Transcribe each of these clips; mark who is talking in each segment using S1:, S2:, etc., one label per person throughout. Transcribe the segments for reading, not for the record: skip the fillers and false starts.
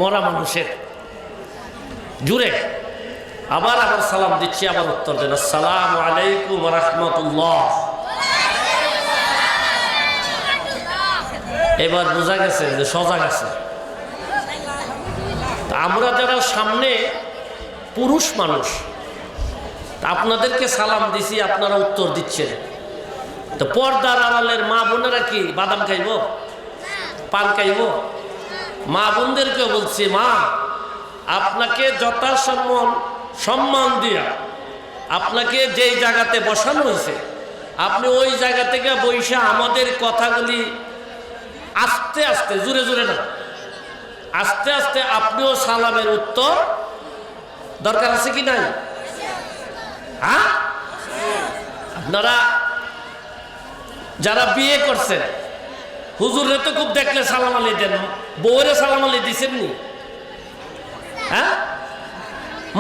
S1: মরা মানুষের জুড়ে আবার সালাম দিচ্ছি, আবার উত্তর দেন আসসালামু আলাইকুম ওয়া রাহমাতুল্লাহ। এবার বোঝা গেছে যে সজাগ আছে। আমরা যারা সামনে পুরুষ মানুষ, আপনাদেরকে সালাম দিছি, আপনারা উত্তর দিচ্ছেন। তো পর্দার আড়ালের মা বোনেরা কি বাদাম খাইব, পান খাইব? মা বোনদেরকে বলছি, মা আপনাকে সম্মান দিয়া আপনাকে যেই জায়গাতে বসানো হয়েছে, আপনি ওই জায়গা থেকে বৈশা আমাদের কথাগুলি আস্তে আস্তে, জোরে জোরে না, আস্তে আস্তে আপনিও সালামের উত্তর দরকার আছে কি নাই? হ্যাঁ, আপনারা যারা বিয়ে করছেন, হুজুরে তো খুব দেখলে সালাম আলী দেন, বউরে সালাম আলী দিচ্ছেন নি? হ্যাঁ,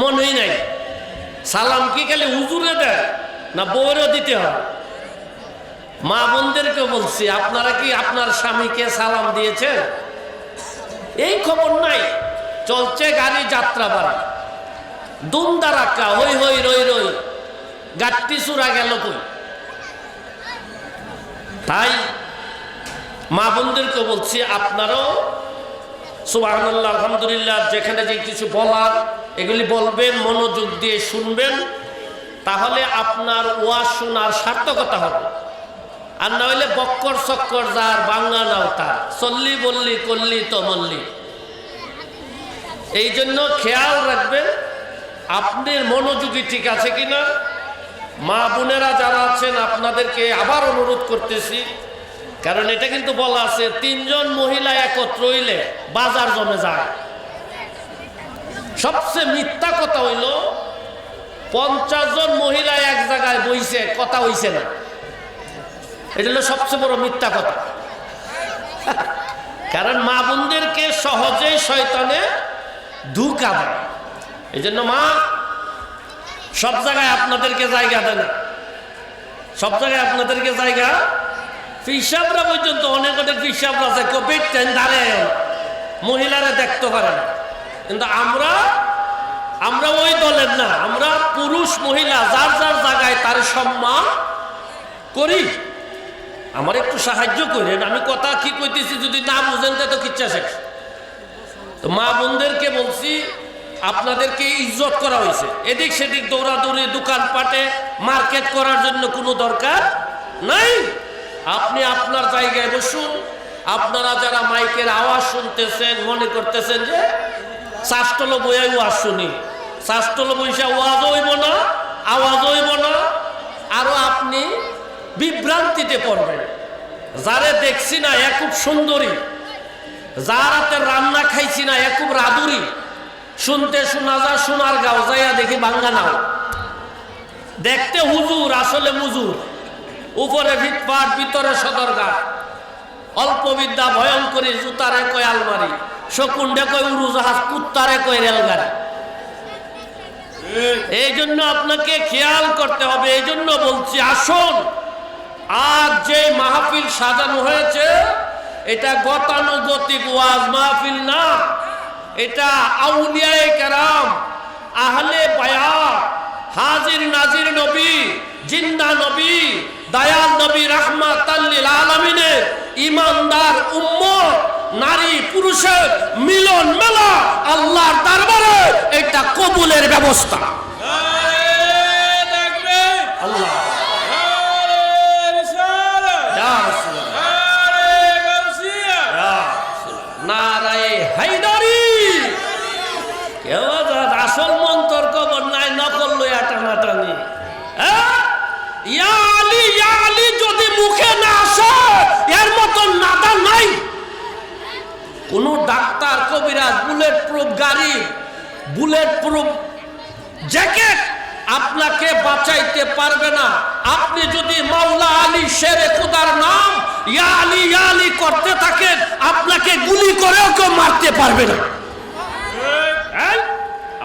S1: মনেই নাই। সালাম কি খালি হুজুরে দেয় না বউরেও দিতে হয়? মা বোনদেরকে বলছি, আপনারা কি আপনার স্বামীকে সালাম দিয়েছেন? এই খবর নাই, চলছে গাড়ি যাত্রা বাড়ি, দুমদারাক্কা, হই হই রই রই, গাট্টি চূড়া গেল কই। তাই মা বোনদেরকে বলছি, আপনারাও সুবহানাল্লাহ আলহামদুলিল্লাহ, যেখানে যে কিছু বলার এগুলি বলবেন, মনোযোগ দিয়ে শুনবেন, তাহলে আপনার ওয়াজ শোনার সার্থকতা হবে। আর না হইলে বক্কর চক্কর যার বাংলা নাও তার, চল্লি বললি করলি তো মল্লি। এই জন্য খেয়াল রাখবেন আপনার মনোযোগী ঠিক আছে কিনা। মা বোনেরা যারা আছেন আপনাদেরকে আবার অনুরোধ করতেছি, কারণ এটা কিন্তু বলা আছে 3 জন মহিলা একত্র হইলে বাজার জমে যায়। সবচেয়ে মিথ্যা কথা হইল 50 জন মহিলা এক জায়গায় বইছে, কথা হইছে না। এটা হলো সবচেয়ে বড় মিথ্যা কথা। কারণ মা বোনদেরকে সহজেই শয়তানে ধোঁকা দেয়। এই জন্য মা সব জায়গায় আপনাদেরকে জায়গা দেয় না, সব জায়গায় আপনাদেরকে জায়গা। ফিসাবরা পর্যন্ত অনেক অনেক ফিসাবরা আছে, কোভিড দাঁড়িয়ে মহিলারা দেখতে পারে না। কিন্তু আমরা ওই দলের না, আমরা পুরুষ মহিলা যার যার জায়গায় তার সম্মান করি। আমার একটু সাহায্য করেন, আমি কথা কি কইতেছি যদি না বুঝেন তো কিচ্ছা শেষ। তো মা বোনদেরকে বলছি, আপনাদেরকে ইজ্জত করা হয়েছে, এদিক সেদিক দৌড়াদৌড়ি দোকানপাটে মার্কেট করার জন্য কোনো দরকার নাই। আপনি আপনার জায়গায় বসুন। আপনারা যারা মাইকের আওয়াজ শুনতেছেন, মনে করতেছেন যে শাস্তল বইয়াই ওয়াজ শুনি, শাস্তল বইসা ওয়াজ হইব না, আওয়াজ হইব না, আরো আপনি বিভ্রান্তিতে পড়বেন। যারে দেখছি না এ খুব সুন্দরী, যার হাতে রান্না খাইছি না এ খুব রাদুরি, শুনতে শোনা যা সোনার গাও, যাইয়া দেখি বাঙ্গা নাও। দেখতে হুজুর, আসলে মুজুর, উপরে ভিটপাট ভিতরে সদরঘাট, অল্প বিদ্যা ভয়ঙ্করী, জুতারে কয় আলমারি, শকুন্ডে কয় উড়োজাহাজ, কুত্তারে কয় রেলগাড়ি। এই জন্য আপনাকে খেয়াল করতে হবে। এই জন্য বলছি, আসুন, আজ যে মাহফিল সাজানো হয়েছে এটা গতানুগতিক ওয়াজ মাহফিল না, এটা আউলিয়ায়ে কেরাম, আহলে বায়াত, হাজির নাজির নবী, জিন্দা নবী, দয়াল নবী, রাহমাতাল লিল আলামিনের ইমানদার উম্মত, নারী পুরুষের মিলন মেলা আল্লাহর দরবারে এটা কবুলের ব্যবস্থা। আল্লাহ নারায়ে হায়দারি। কেউ আসল মন্তর কবর নাই, নকল লইয়া টানাটানি। ইয়া আলী যদি মুখে না আসে এর মতো নাদা নাই। কোন ডাক্তার কবিরাজ বুলেট প্রুফ গাড়ি, বুলেট প্রুফ জ্যাকেট আপনাকে বাঁচাইতে পারবে না। আপনি যদি মাওলা আলী শেরে খুদার নাম ইয়া আলী করতে থাকেন, আপনাকে গুলি করেও কেউ মারতে পারবে না।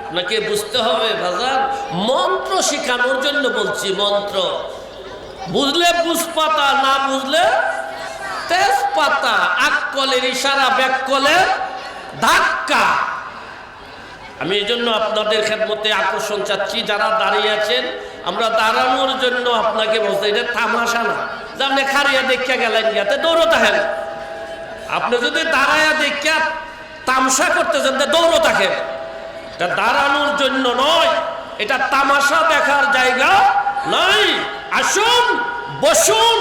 S1: আপনাকে বুঝতে হবে বাজার, মন্ত্র শিখানোর জন্য বলছি। মন্ত্র বুঝলে বুঝপাতা, না বুঝলে তেজপাতা। আক্কলের ইশারা ব্যাককলের ধাক্কা। আমি এই জন্য আপনাদের খেদমতে আকর্ষণ চাচ্ছি, যারা দাঁড়িয়ে আছেন, আমরা দাঁড়ানোর জন্য আপনাকে বলতে, এটা তামাশা না যে আপনি খারিয়া দেখিয়া গেলেন গিয়াতে দৌড়তে হেন। আপনি যদি দাঁড়াইয়া দেখিয়া তামসা করতেছেন তো দৌড় থাকেন। এটা দাঁড়ানোর জন্য নয়, এটা তামাশা দেখার জায়গা নয়। আসুন, বসুন।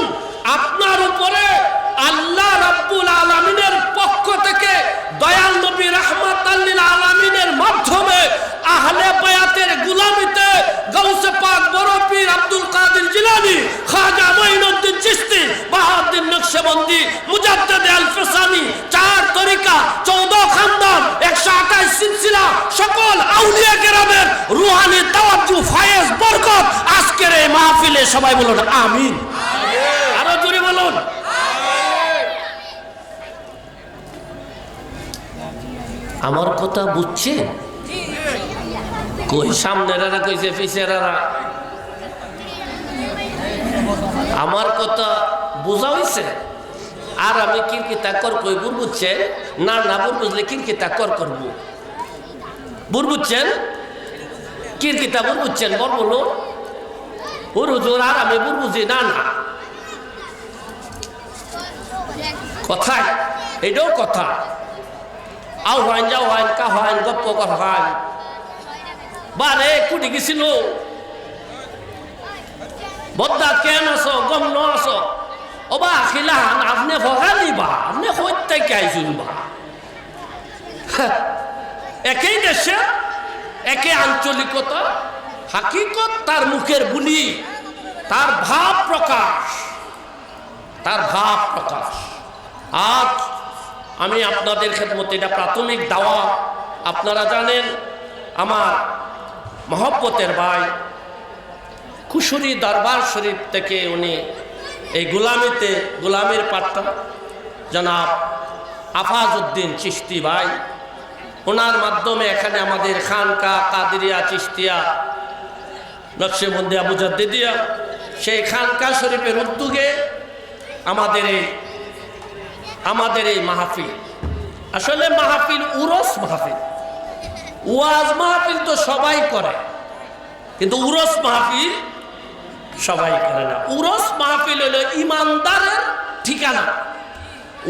S1: আপনার উপরে আল্লাহ রাব্বুল আলামিনের পক্ষ থেকে দয়াল নবী রাহমাতাল লিল আলামিনের মাধ্যমে আহলে বায়াতের গোলামিতে গাউসে পাক বড় পীর আব্দুল কাদের জিলানী, খাজা মাইনুদ্দিন চিশতি, বাহাউদ্দিন নকশবন্দি, মুজাদ্দিদ আল ফসানি, 4 তরিকা, 14 খানদান, 128 সিলসিলা, সকল আউলিয়া কেরামের রুহানি তাওয়াজ্জু, ফায়েজ, বরকত আজকের এই মাহফিলে সবাই বলুন আমিন। আরো জোরে বলুন। আমার কথা বুঝছেন? কই সামনেরা কইছে পিছেরা? আমার কথা বোঝা হইছে? আর আমি কিরকিতা কর কই বুর বুঝছেন? না না, বুর বুঝলে কিরকিতা কর করব। বুর বুঝছেন? কিরকিতা বুর বুঝছেন? বল বলো। ওর হুজুর আর আমি বুর বুঝি না। না কথায় এটাও কথা। আও হাইন যাও হাইন কা হাইন গপ্প কথা হাইন বারে কুটি গেছিল বদ্দা কেন আছো গম ন আছো ওবা আখিলাহান আপনি ভগালি বা আপনি হইতে গাইছুন বা একই দেশে একই আঞ্চলিকতা, হাকিকত তার মুখের বুলি, তার ভাব প্রকাশ, তার ভাব প্রকাশ। আজ আমি আপনাদের খেদমতে, এটা প্রাথমিক দাওয়া। আপনারা জানেন আমার মহব্বতের ভাই কুশুরি দরবার শরীফ থেকে উনি এই গোলামির পাট্টা জনাব আফাজউদ্দিন চিশতি ভাই, ওনার মাধ্যমে এখানে আমাদের খানকা কাদেরিয়া চিশতিয়া নকশবন্দিয়া মুজাদ্দিদিয়া সেই খানকা শরীফের উদ্যোগে আমাদের এই মাহফিল, আসলে মাহফিল উরস মাহফিল। ওয়াজ মাহফিল তো সবাই করে, কিন্তু উরস মাহফিল সবাই করে না। উরস মাহফিল হইল ইমানদারের ঠিকানা,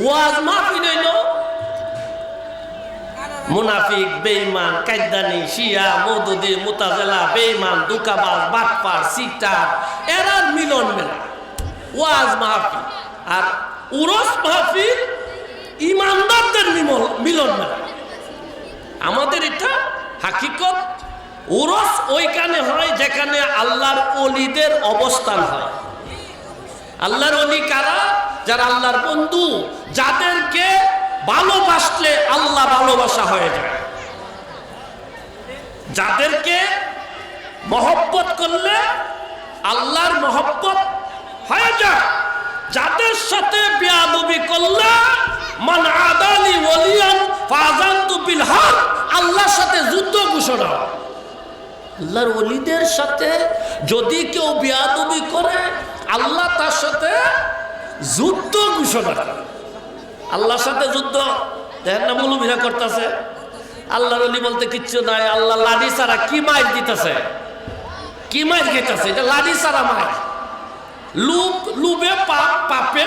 S1: ওয়াজ মাহফিল হইল মুনাফিক, বেঈমান, কায়দানি, শিয়া, মওদুদি, মুতাজিলা, বেঈমান, দুকাবাজ, বাটপার, সিটার, এরা মিলন মেলা ওয়াজ মাহফিল। আর উরস মাহফিল ইমানদারদের মিলন মেলা। আমাদের এটা হাকিকত। উরস ওইখানে হয় যেখানে আল্লাহর ওলিদের অবস্থান হয়। আল্লাহর ওলি কারা? যারা আল্লাহর বন্ধু, যাদেরকে ভালোবাসলে আল্লাহ ভালোবাসা হয়ে যায়, যাদেরকে মহব্বত করলে আল্লাহর মহব্বত হয়ে যায়, যাদের সাথে বেয়াদবি করলে মান আদালি ওলিয়ান ফাযানতু বিল হক, আল্লাহর সাথে যুদ্ধ ঘোষণা। আল্লাহর ওলিদের সাথে যদি কেউ বেয়াদবি করে আল্লাহ তার সাথে যুদ্ধ ঘোষণা করে। আল্লাহর সাথে যুদ্ধ দেখেন না মুলুমিরা করতেছে। আল্লাহর ওলি বলতে কিচ্ছু নাই, আল্লাহ লাঠি ছাড়া কি মাইর দিতেছে, কি মাইর খেতেছে, এটা লাঠি ছাড়া মাইর। লুবে পাপে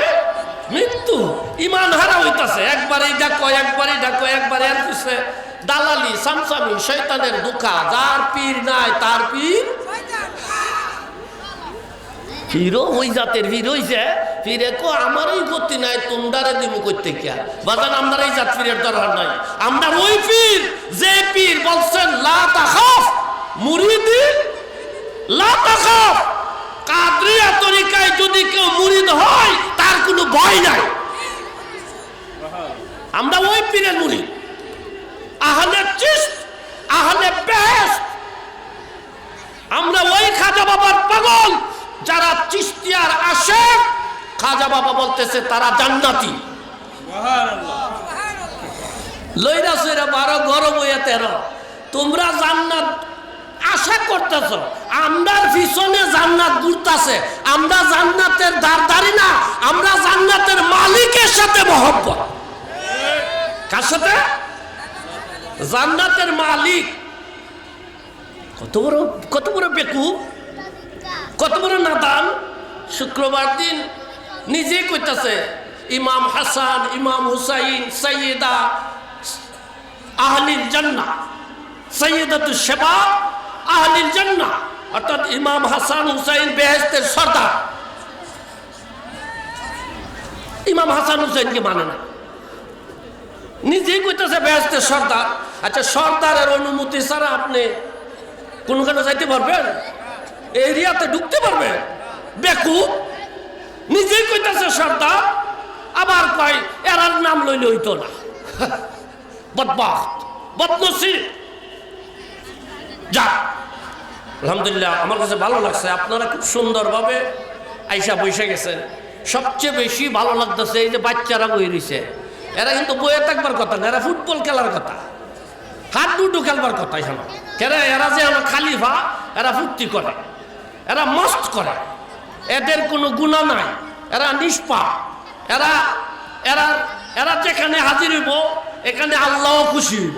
S1: মৃত্যু, ইমান হারা হইতাছে। একবারই ডাকো, একবারই ডাকো, একবার এর পিছে দালালি, সামসামি, শয়তানের দুঃখা। যার পীর নাই তার পীর পীরও ওই জাতের পীর হইছে। পীরে কো আমারই গতি নাই, তোমরারে দিমু করতে কিয়া বাজান, আমরা এই জাত পীরের দরকার নাই। আমরা ওই পীর যে পীর বলছেন লা তাখাফ মুরিদি লা তাখাফ। কাদরিয়া তরিকায় যদি কেউ মুরিদ হয় তার কোনো ভয় নাই। আমরা ওই পীরের মুরিদ, আহলে চিশত, আহলে বেহেশত। আমরা ওই খাজা বাবার পাগল যারা চিশতিয়ার আশেক। খাজা বাবা বলতেছে তারা জান্নাতি। লইরা সইরা 12 গরম হইয়া 13, তোমরা জান্নাত আশা করতেছ, আমরার পিছনে জান্নাত ঘুরতাছে। আমরা জান্নাতের দারদারি না, আমরা জান্নাতের মালিকের সাথে মহব্বত। কার সাথে? জান্নাতের মালিক। কত বড় বেকুব, কত বড় নাদান। শুক্রবার দিন নিজেই কইতাছে ইমাম হাসান, ইমাম হুসাইন সৈয়দা আহলিল জান্নাহ, সৈয়দাতুশ শাবাব আহলিল জান্নাহ, অর্থাৎ ইমাম হাসান হুসাইন বেহেশতের সর্দার। ইমাম হাসান হুসাইনকে মানে না, নিজেই কইতেছে বেহেশতের সর্দার। আচ্ছা, সর্দারের অনুমতি ছাড়া আপনি কোনখানে যাইতে পারবেন? এরিয়াতে ঢুকতে পারবেন? বেকুব, নিজেই কইতেছে সর্দার, আবার কয় এরার নাম লইলে হইতো না। বদবখত, বদনসিব। যা, আলহামদুলিল্লাহ, আমার কাছে ভালো লাগছে। আপনারা খুব সুন্দরভাবে আইসা বসে গেছেন। সবচেয়ে বেশি ভালো লাগতেছে এই যে বাচ্চারা বই রয়েছে। এরা কিন্তু বইয়ে থাকবার কথা না, এরা ফুটবল খেলার কথা, হাত দুটো খেলবার কথা। এখানে এরা যে আমার খালিফা, এরা ফুর্তি করে, এরা মস্ত করে, এদের কোনো গুনাহ নাই, এরা নিষ্পাপ। এরা এরা এরা যেখানে হাজির হইব এখানে আল্লাহও খুশি হইব।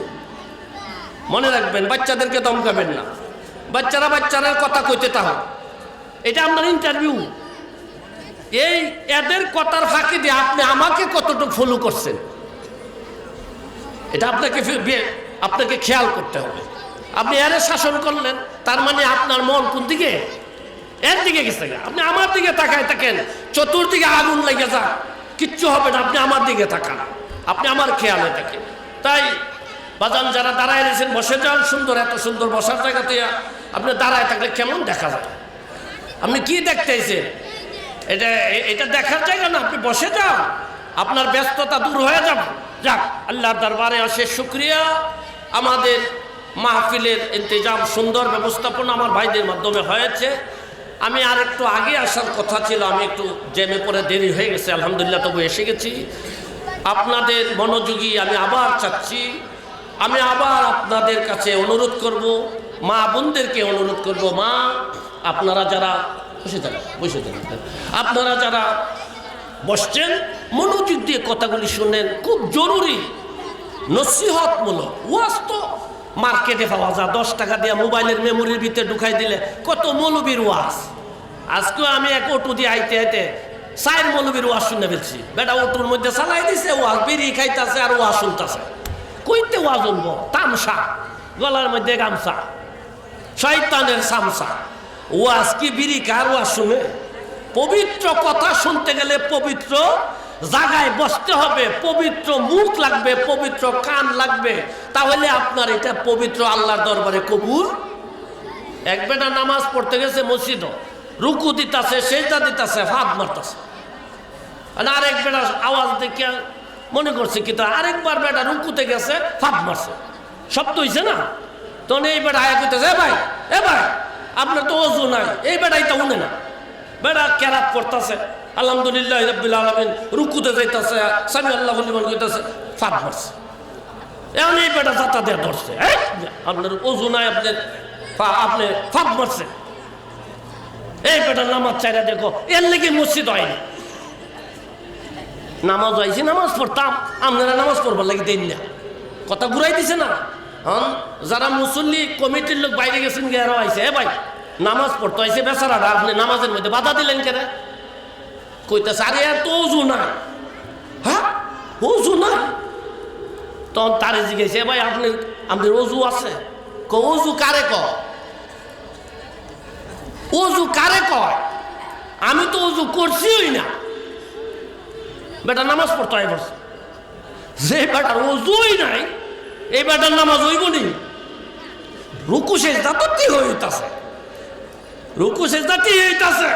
S1: মনে রাখবেন, বাচ্চাদেরকে দমকাবেন না। বাচ্চারা কথা কইতে তাহলে এটা আপনার ইন্টারভিউ। এই এদের কথার ফাঁকি দিয়ে আপনি আমাকে কতটুকু ফলো করছেন, এটা আপনাকে খেয়াল করতে হবে। আপনি এর শাসন করলেন, তার মানে আপনার মন কোন দিকে? এর দিকে গেছে। আপনি আমার দিকে তাকায় থাকেন, চতুর্দিকে আগুন লেগে যাক, কিচ্ছু হবে না। আপনি আমার দিকে তাকান, আপনি আমার খেয়ালে থাকেন। তাই বাজান যারা দাঁড়ায় রয়েছেন, বসে যান। সুন্দর, এত সুন্দর বসার জায়গাতে আপনি দাঁড়ায় থাকলে কেমন দেখা যায়? আপনি কি দেখতেছেন? এটা দেখার জায়গা না, আপনি বসে যান, আপনার ব্যস্ততা দূর হয়ে যাবে। যাক, আল্লাহর দরবারে অশেষ শুকরিয়া। আমাদের মাহফিলের ইন্তজাম, সুন্দর ব্যবস্থাপনা আমার ভাইদের মাধ্যমে হয়েছে। আমি আর একটু আগে আসার কথা ছিল, আমি একটু জ্যামে পরে দেরি হয়ে গেছে। আলহামদুলিল্লাহ, তবু এসে গেছি। আপনাদের মনোযোগী আমি আবার চাচ্ছি, আমি আবার আপনাদের কাছে অনুরোধ করব, মা বোনদেরকে অনুরোধ করব, মা আপনারা যারা বসে যান, আপনারা যারা বসছেন মনোযোগ দিয়ে কথাগুলি শুনেন, খুব জরুরি নসিহতমূলক ওয়াজ। তো মার্কেটে পাওয়া যায়, 10 টাকা দিয়ে মোবাইলের মেমোরির ভিতরে ঢুকাই দিলে কত মৌলবীর ওয়াজ। আজকেও আমি এক অটো দিয়ে আইতে আইতে 4 মৌলবীর ওয়াজ শুনে ফেলছি। বেটা অটোর মধ্যে চালাই দিছে, ওয়াজ বিড়ি খাইতেছে আর ওয়াজ শুনতেছে। কইতে ওয়াজ শুনবো? তামসা, গলার মধ্যে গামছা, শয়তানের সামসা। ওয়াজ কি বিড়ি কার ওয়াজ শুনে? পবিত্র কথা শুনতে গেলে পবিত্র জায়গায় বসতে হবে, পবিত্র মুখ লাগবে, পবিত্র কান লাগবে, তাহলে আপনার এটা পবিত্র আল্লাহর দরবারে কবুল। এক বেটা নামাজ পড়তে গেছে মসজিদ, রুকু দিতেছে, সেজদা দিতেছে, হাত মারতেছে। আরেক বেটা আওয়াজ দেখে মনে করছে কিন্তু আরেকবার বেটা রুকুতে গেছে, ফাঁপ মারছে, শব্দ হয়েছে না? তখন এই বেটা আয়া করতেছে, এ ভাই আপনার তো ওযু নাই। এই বেটাই তো উনে না, বেটা কেরাত পড়তেছে, আলহামদুলিল্লাহ রাব্বিল আলামিন, রুকুতে যাইতেছে, সামি আল্লাহু লিমান কইতাছে, ফাঁপ মারছে। এখন এই বেটা জাতা দিয়ে ধরছে, আপনার ওযু নাই, আপনি ফাঁপ মারছে। এই বেটা নামাজ চাইরা দেখো, এর লেগে মসজিদ হয়নি। নামাজ হয়েছি, নামাজ পড়তাম, আপনারা নামাজ পড়বার লাগে দেন না। কথা ঘুরাই দিছে না? যারা মুসল্লি কমিটির লোক বাইরে গেছেন, গেরো আইছে, ভাই নামাজ পড়তে হয়েছে বেচারাটা, আপনি নামাজের মধ্যে বাধা দিলেন কেন? কইতেছে, আরে আর তো ওযু নাই। হ্যাঁ, ওযু নাই। তখন তারে জিজ্ঞেস, ভাই আপনার ওযু আছে? ওযু কারে কয়? ওযু কারে কয়? আমি তো ওযু করছিই না। বেটা নামাজ পড়তে হয় বলছে, যে বেটার ওযুই নাই এই বেটার নামাজ হইব নি? রুকু সেজদা তো কি হইতাছে, রুকু সেজদা কি হইতাছে?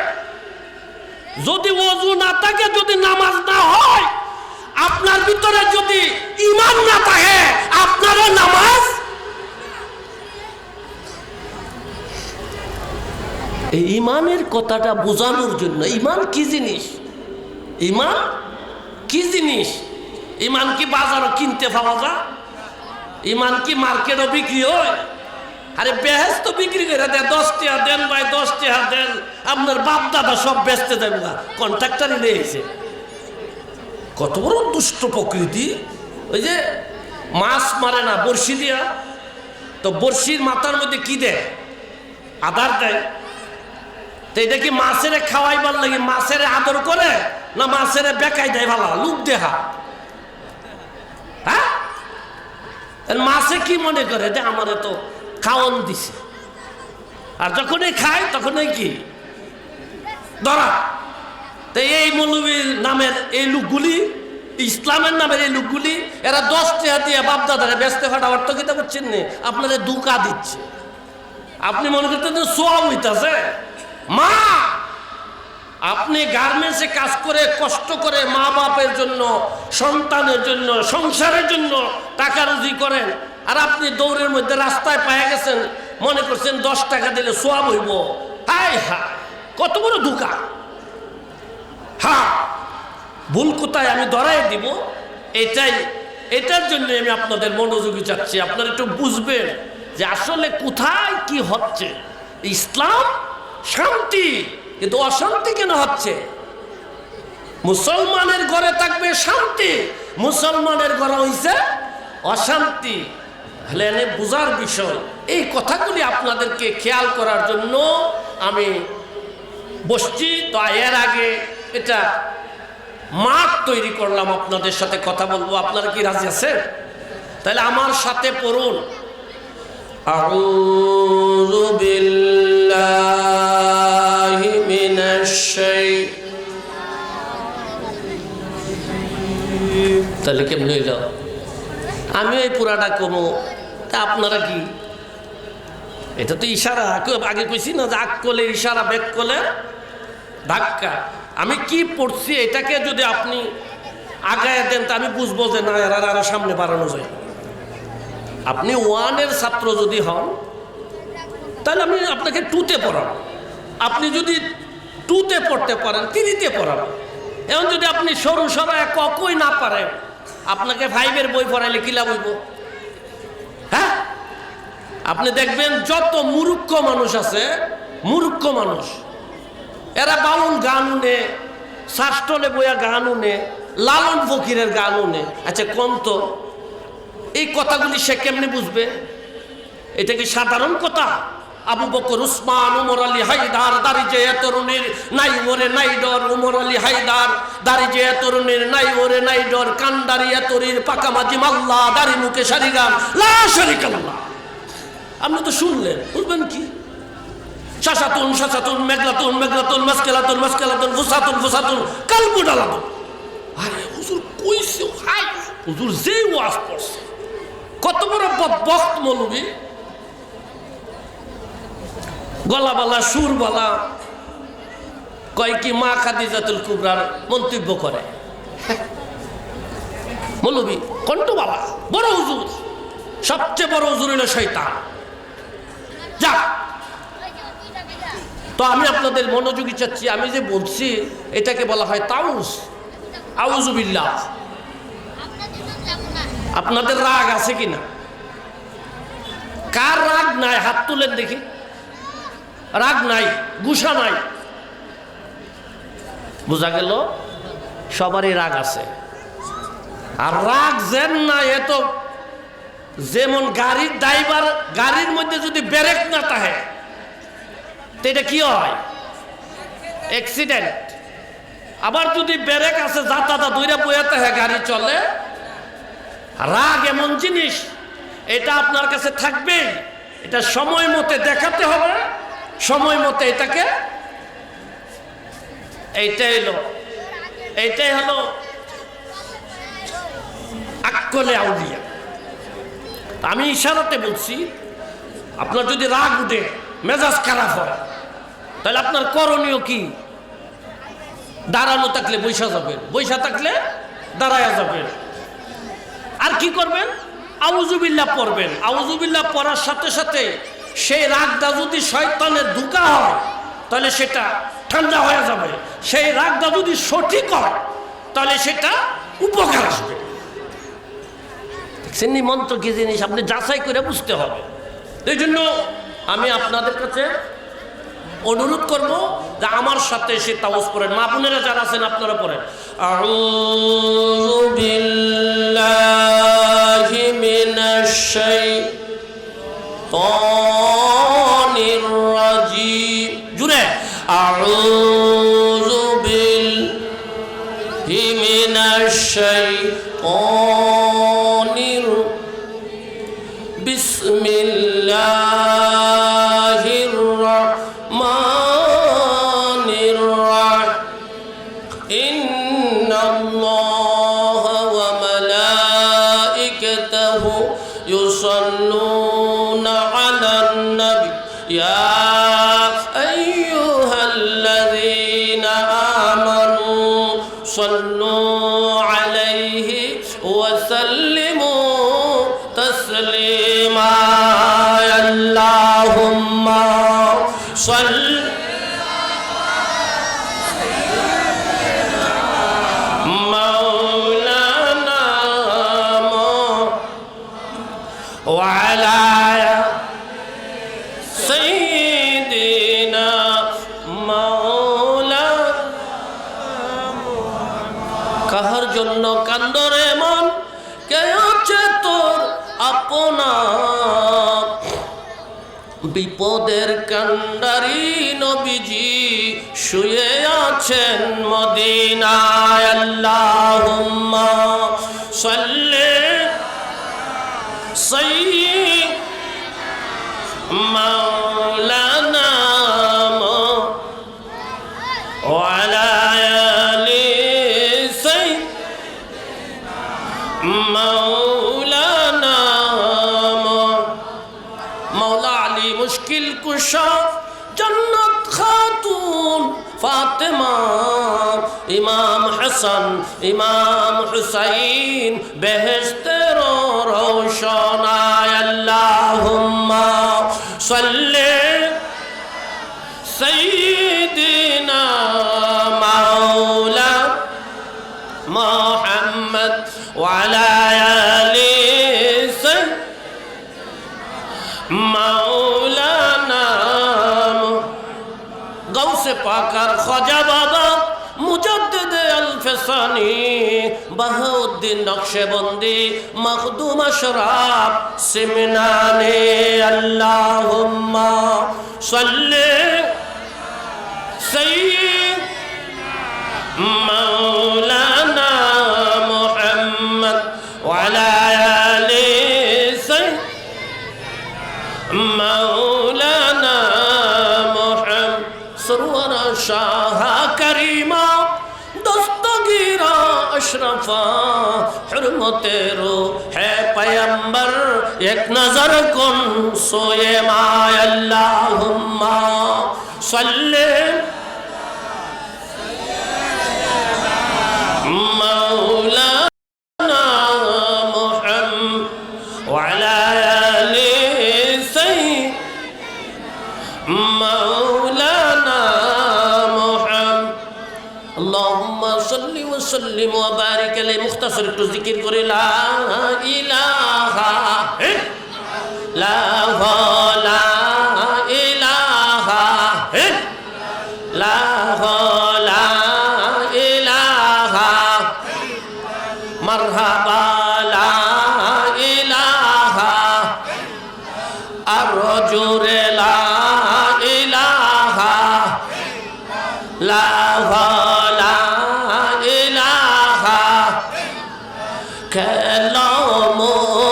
S1: যদি ওযু না থাকে, যদি নামাজ না হয়, আপনার ভিতরে যদি ঈমান না থাকে, আপনারও নামাজ। এই ঈমানের কথাটা বোঝানোর জন্য, ঈমান কি জিনিস? ঈমান কি জিনিস? ঈমান কি বাজারও কিনতে পাওয়া যায়? ঈমান কি মার্কেটও বিক্রি হয়? আরে বেহেশত বিক্রি করে দেয়, 10 টাকা দেন ভাই, 10 টাকা দেন, আপনার বাপ দাদা সব বেচতে দেবে না, কন্ট্রাক্টারই নিয়েছে। কত বড় দুষ্ট প্রকৃতি! ওই যে মাছ মারে না বড়শি দিয়া, তো বড়শির মাথার মধ্যে কি দেয়? আদার দেয়। তো এটা কি মাছের খাওয়াইবার লাগে মাছের আদর করে, না মাছের বেকাই দেয় ভালো লুক দেখা? হ্যাঁ, মাছে কি মনে করে যে আমার তো খাওয়ান দিছে, আর যখনই খায় তখনই কি ধরা। তো এই মৌলবীর নামের এই লোকগুলি, ইসলামের নামের এই লোকগুলি, এরা 10 টাকা দিয়ে বাপদাদারে ব্যস্ত ফাটা অর্থ কিতা করছেন না, আপনাদের দুকা দিচ্ছে। আপনি মনে করতেন সোয়াব হইতাছে। মা, আপনি গার্মেন্টসে কাজ করে কষ্ট করে মা বাপের জন্য, সন্তানের জন্য, সংসারের জন্য টাকা রুজি করেন, আর আপনি দৌড়ের মধ্যে রাস্তায় পায়ে গেছেন, মনে করছেন 10 টাকা দিলে সোয়াব হইব। হায় হায়, কত বড় ধোঁকা! হ্যাঁ, ভুল কোথায় আমি ধরাই দিব, এটার জন্য আমি আপনাদের মনোযোগী চাচ্ছি। আপনারা একটু বুঝবেন যে আসলে কোথায় কি হচ্ছে। ইসলাম শান্তি, কিন্তু অশান্তি কেন হচ্ছে? মুসলমানের ঘরে থাকবে শান্তি, মুসলমানের ঘরে হইছে অশান্তি। তাহলে এনে বুঝার বিষয়, এই কথাগুলি আপনাদেরকে খেয়াল করার জন্য আমি বসছি। তো এর আগে এটা মাঠ তৈরি করলাম, আপনাদের সাথে কথা বলবো। আপনারা কি রাজি আছেন? তাহলে আমার সাথে পড়ুন, আউযু বিল্লাহি মিনাশ শাইতানির। তাহলে কেমন হইল? আমি এই পুরাটা কমো, তা আপনারা কি? এটা তো ইশারা। আগে কইছি না যে আকলের ইশারা, বেকলের ধাক্কা। আমি কি পড়ছি এটাকে যদি আপনি আগায় দেন, তা আমি বুঝবো যে না, এরা আরো সামনে বাড়ানো যায়। আপনি 1-এর ছাত্র যদি হন, তাহলে আমি আপনাকে 2-তে পড়াবো। আপনি যদি 2-তে পড়তে পারেন, 3-তে পড়াবো। এখন যদি আপনি সরু সরায় কই না পারেন, আপনাকে 5-এর বই পড়াইলে কি লাভ হইব? হ্যাঁ, আপনি দেখবেন যত মূর্খ মানুষ আছে, মূর্খ মানুষ, এরা বাউল গান উনে, শাস্ত্রলে বইয়া গান উনে, লালন ফকিরের গান উনে। আচ্ছা কোন তো এই কথাগুলি সে কেমনি বুঝবে? এটা কি সাধারণ কথা? আবু বকর, উসমান, উমর আলী হায়দার, দাড়ি যে তরুণীর নাই ওরে নাই ডর। উমর আলী হায়দার, দাড়ি যে তরুণীর নাই ওরে নাই ডর। কান্ডারি তরির পাকামাজি মাল্লা, দাড়ি মুখে সারিগাম লা শারিকা লাল্লাহ। আপনি তো শুনলেন, বুঝবেন কি? শাসাতুন শাসাতুন, মেঘলাতুন মেঘলাতুন, মাসকেলাতুন মাসকেলাতুন, ফুসাতুন ফুসাতুন, কালবু ডালাতুন। আরে হুজুর কইছে, হাই হুজুর যে ওয়াজ পড়ছে, কত বড় বক্ত মৌলবী, গলাবালা সুরবালা, কয় কি মা খাদিজাতুল কুবরার মন্তব্য করে। মৌলবী কণ্ঠবালা, বড় হুজুর, সবচেয়ে বড় হুজুর হলো শয়তান। যা, তো আমি আপনাদের মনোযোগী চাচ্ছি। আমি যে বলছি এটাকে বলা হয় তাউস, আউযুবিল্লাহ। আপনাদের রাগ আছে কিনা? কার রাগ নাই? হাত তুলেন দেখি। রাগ নাই, গুসা নাই। বোঝা গেল সবারই রাগ আছে। আর রাগ যেন নাই, এত যেমন গাড়ির ড্রাইভার, গাড়ির মধ্যে যদি ব্রেক না থাকে, তো এটা কি হয়? অ্যাক্সিডেন্ট। আবার যদি ব্রেক আছে, যাতায়াত দূরে বইয়াতে হয়, গাড়ি চলে। রাগ এমন জিনিস, এটা আপনার কাছে থাকবে, এটা সময় মতে দেখাতে হবে, সময় মতে এটাকে। এইটাই হলো আকলে আউলিয়া। আমি ইশারাতে বলছি, আপনার যদি রাগ উঠে, মেজাজ খারাপ হয়, তাহলে আপনার করণীয় কি? দাঁড়ানো থাকলে বৈশা যাবেন, বৈশা থাকলে দাঁড়ায়া যাবেন। আর কি করবেন? আউযুবিল্লাহ পড়বেন। আউযুবিল্লাহ পড়ার সাথে সাথে সেই রাগটা যদি শয়তানের ধোঁকা হয়, তাহলে সেটা ঠান্ডা হয়ে যাবে। সেই রাগটা যদি সঠিক হয়, তাহলে সেটা উপকার আসবে। সিন্নি মন্ত্র কি জিনিস আপনি যাচাই করে বুঝতে হবে। এই জন্য আমি আপনাদের কাছে অনুরোধ করব যে আমার সাথে সে তাওয়াজ পড়েন। মা বোনেরা যারা আছেন আপনারা পড়েন। আউযু বিল্লাহি শাইতানির রাজিম জুরে আউযু বিল্লাহি মিনাশ শাইতানির বিসমিল্লাহির রাহমানির রাহিম ইন্নাল্লাহা ওয়া মালাইকাতাহু ইউসাল্লুনা আলান নবী ইয়া আইয়ুহাল্লাযীনা আমানু সাল্লু আলাইহি ওয়া সাল্লিমু تسليما اللهم صل مولانا وعلى سيدنا مولانا কাহার জন্য কান্দরে মন কে আছে তোর আপনা বিপদের কান্ডারি নবীজি শুয়ে আছেন মদিনায় আল্লাহুম্মা সাল্লি সাইয়্যিদিনা মাওলানা ওয়া আলা আলি সাইয়্যিদিনা মুশকিল কুশা জন্নত খাতুন ফাতেমা ইমাম হাসান ইমাম হুসাইন বেহেশতের রওশনায় আল্লাহুম্মা সাল্লি সাইয়্যিদিনা মাওলা মুহাম্মদ ওয়া আলা আলি মাওলানা গাউসে পাকার খাজা বাবা মুজাদ্দিদ আল ফেসানি বাহাউদ্দিন নকশবন্দি মখদুম আশরাফ সিমনানি আল্লাহুম্মা সাল্লি সাইয়্যিদিনা মাওলানা মুহাম্মদ ওয়া আলা আলি مولانا محمد سرور شاہ کریمہ دستگیرہ اشرفا حرمت رو ہے پیمبر ایک نظر کن سوئے مائے اللہم صلی مولانا محمد وعلى مولانا محمد اللهم صل وسلم وبارك عليه مختصر تو ذکر کرے لا الہ لا لا الہ لا لا الہ مرحبا لا الہ الرجل لا لا لا إله كلام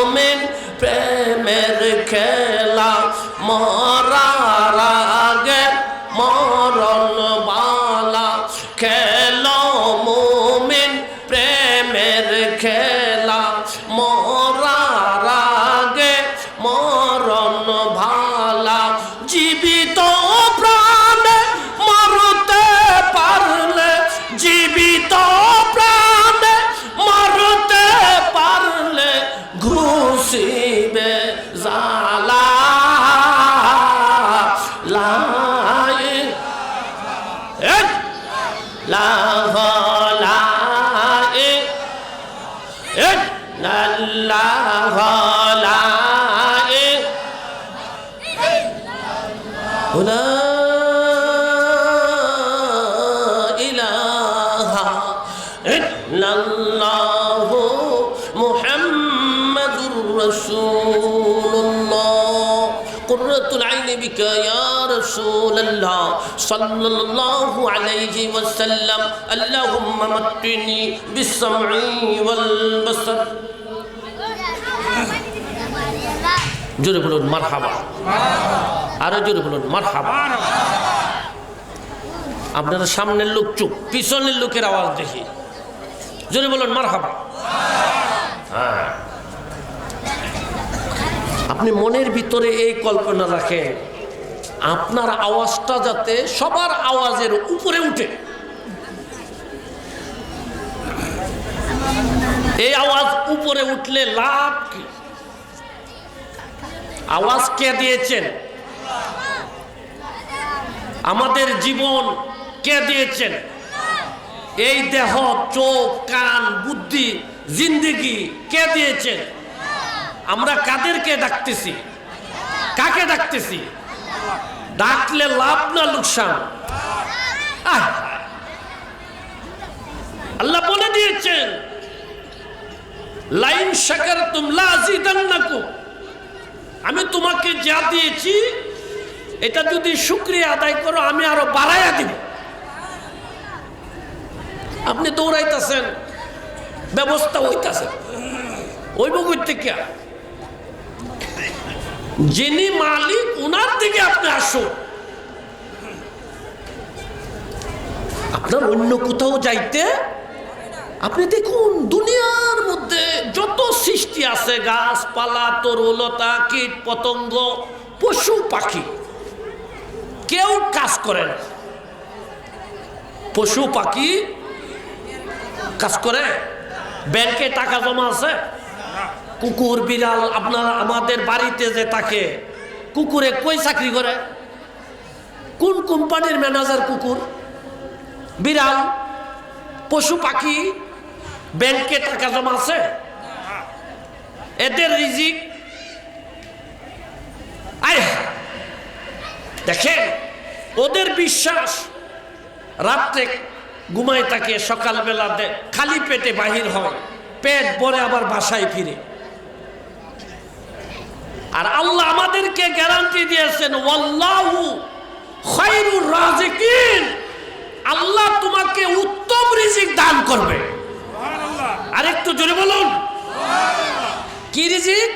S1: من প্রেমের খেলা মরার আগে মরণ বালা খেলাম মিন প্রেমের খেলা মরার আগে মরণ ভালা জীবিত প্রাণে মরতে পারলে জীবিত প্রাণে মরতে পারলে ঘুষিবে জালা লাই লা লাই আল্লাহ লাই লা ইলাহা ইল্লাল্লাহু মুহাম্মাদুর রাসূলুল্লাহ কুররাতুল আইনি বিকা ইয়া রাসূলুল্লাহ সাল্লাল্লাহু আলাইহি ওয়াসাল্লাম আল্লাহুম্মা মাত্তিনি বিস-সামঈ ওয়াল বাসার। জোরে বলুন মারহাবা, আরো জোরে বলুন মারহাবা। আপনারা সামনের লোক চুপ, পিছনের লোকের আওয়াজ দেখি। জোরে বলুন মারহাবা। হ্যাঁ, আপনি মনের ভিতরে এই কল্পনা রাখেন আপনার আওয়াজটা যাতে সবার আওয়াজের উপরে উঠে। এই আওয়াজ উপরে উঠলে লাভ কি? আওয়াজ কে দিয়েছেন? আমাদের জীবন কে দিয়েছেন? এই দেহ, চোখ, কান, বুদ্ধি, জিন্দেগি কে দিয়েছেন? আমরা কাদেরকে ডাকতেছি? কাকে ডাকতেছি? ডাকলে লাভ না লোকসান? আল্লাহ বলে দিয়েছেন লাইন শাকারতুম লাযিদান্নাকুম, আমি তোমাকে যা দিয়েছি এটা যদি শুকরিয়া আদায় করো আমি আরো বাড়াইয়া দিব। আপনি দৌড়াইতেছেন, ব্যবস্থা হইতেছে, ওই বগুড়তে কে? যিনি মালিক ওনার দিকে আপনি আসুন। আপনার অন্য কোথাও যাইতে, আপনি দেখুন দুনিয়ার মধ্যে যত সৃষ্টি আছে, গাছপালা, তরুলতা, কীট পতঙ্গ, পশু পাখি, কেউ কাজ করে না। পশু পাখি কাজ করে? ব্যাংকে টাকা জমা আছে? কুকুর, বিড়াল, আপনারা আমাদের বাড়িতে যে থাকে, কুকুরে কই চাকরি করে? কোন কোম্পানির ম্যানেজার কুকুর? বিড়াল, পশু পাখি ব্যাংকে টাকা জমা আছে? এদের রিজিক দেখেন, ওদের বিশ্বাস রাত্রে ঘুমায় থাকে, সকালবেলা খালি পেটে বাহির হয়, পেট ভরে আবার বাসায় ফিরে। আর আল্লাহ আমাদেরকে গ্যারান্টি দিয়েছেন ওয়াল্লাহু খায়রুর রাজিকিন, আল্লাহ তোমাকে উত্তম রিজিক দান করবে। আরেকটু জোরে বলুন, কি রিজিক?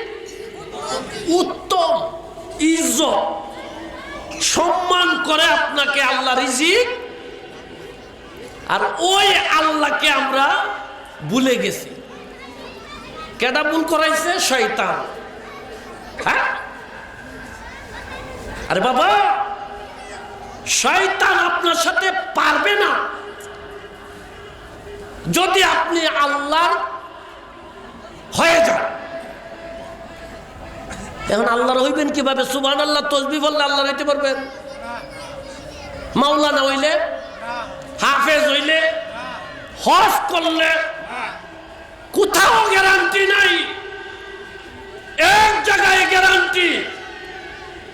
S1: উত্তম, ইজ্জত, সম্মান করে আপনাকে আল্লাহ রিজিক। আর ওই আল্লাহকে আমরা ভুলে গেছি। কেডা ভুল করাইছে? শয়তান। হ্যাঁ, আরে বাবা, শয়তান আপনার সাথে পারবে না যদি আপনি আল্লাহর হয়ে যান। এখন আল্লাহর হইবেন কিভাবে? সুবহানাল্লাহ তাসবিহ বললে আল্লাহর হইতে পারবেন? মাওলানা হইলে, হাফেজ হইলে, হজ করলে, কোথাও গ্যারান্টি নাই। এক জায়গায় গ্যারান্টি,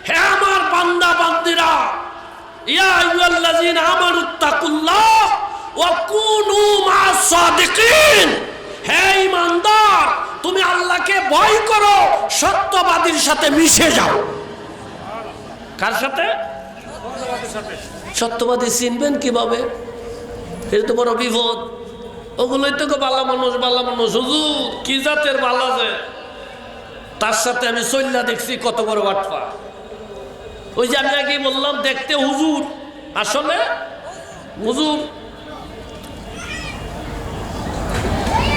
S1: হে আমার বান্দা বান্দিরা, ইয়া আইয়ুহাল্লাযীনা আমানুত্তাকুল্লাহ ওয়া কুনু মা'আস সাদিকিন, হে ঈমানদার তুমি আল্লাহকে ভয় করো, সত্যবাদীর সাথে মিশে যাও। কার সাথে? সত্যবাদী চিনবেন কিভাবে? এটা তো বড় বিপদ। ওগুলোই তো বালা মানুষ, বালা মানুষ। হুজুর কি জাতের বালা যে, তার সাথে আমি চল্লা দেখছি কত বড় বাটপা। ওই যে আমি আগেই বললাম দেখতে হুজুর, আসলে হুজুর।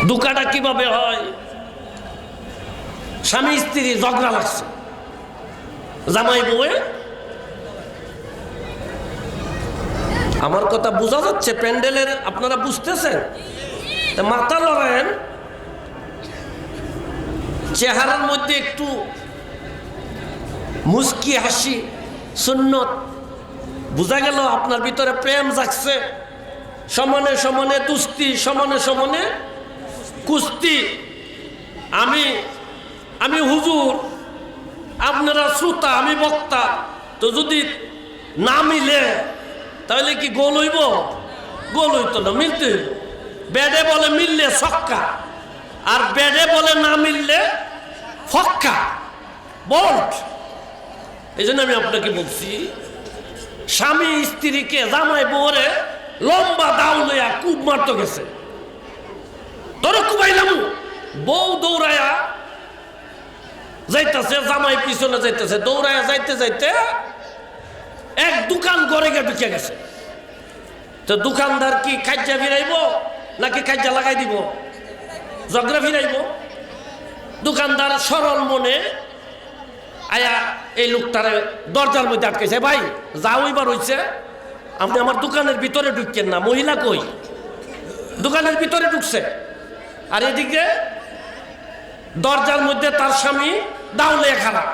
S1: দুকাটা কিভাবে হয়? স্বামী স্ত্রী ঝগড়া লাগছে, জামাই বউয়ে। আমার কথা বোঝা যাচ্ছে? প্যান্ডেলের আপনারা বুঝতেছেন? মাথা লড়েন, চেহারার মধ্যে একটু মুস্কি হাসি, সুন্নত, বোঝা গেল আপনার ভিতরে প্রেম জাগছে। সমানে সমানে দুস্তি, সমানে সমানে কুস্তি। আমি হুজুর, আপনারা শ্রোতা, আমি বক্তা। তো যদি না মিলে তাহলে কি গোল হইব? গোল হইতো না, মিলতে হইব। ব্যাডে বলে মিললে ছক্কা, আর ব্যাডে বলে না মিললে ফক্কা বল্ট। এই জন্য আমি আপনাকে বলছি, স্বামী স্ত্রীকে জামাই বউরে লম্বা দাও লইয়া কুব মারতে গেছে, তোর কুবাইলাম, বউ দৌড়ায়া যাইতেছে, জামাই পিছনে যাইতেছে, দৌড়ায়া যাইতে যাইতে এক দোকান ঘরে গিয়ে ঢুকে গেছে। তো দোকানদার কি কাজ্জা ফিরাইব নাকি কাজ্জা লাগাই দিব? ঝগড়া ফিরাইব। দোকানদার সরল মনে আয়া এই লোকটারে দরজার মধ্যে আটকেছে, ভাই যাও এবার হইছে, আপনি আমার দোকানের ভিতরে ঢুকছেন না। মহিলা কই? দোকানের ভিতরে ঢুকছে, আর এদিকে দরজার মধ্যে তার স্বামী দাউলে খারাপ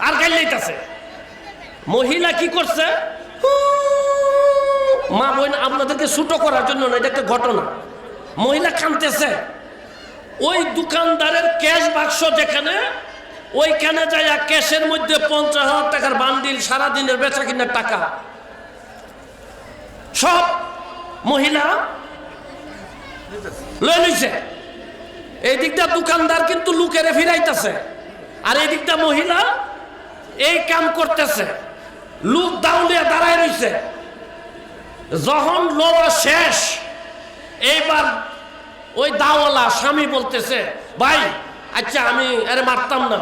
S1: আর গাইলাইতেছে। মহিলা কি করছে? মা বোন আপনাদেরকে ছুটো করার জন্য না, এটা একটা ঘটনা। মহিলা কাঁদতেছে, ওই দোকানদারের ক্যাশ বাক্স যেখানে, ওইখানে যায় ক্যাশের মধ্যে 50,000 টাকার বান্ডিল, সারাদিনের বেচা কিনার টাকা সব মহিলা লয়ে নিছে। এই দিকটা দোকানদার কিন্তু লুকেরে ফিরাইতেছে, আর এই দিকটা মহিলা এই কাম করতেছে, লুক দাউলিয়া দাঁড়ায় রইছে। যখন লড়া শেষ, এইবার ওই দাওয়ালা স্বামী বলতেছে, ভাই আচ্ছা আমি আরে মারতাম না,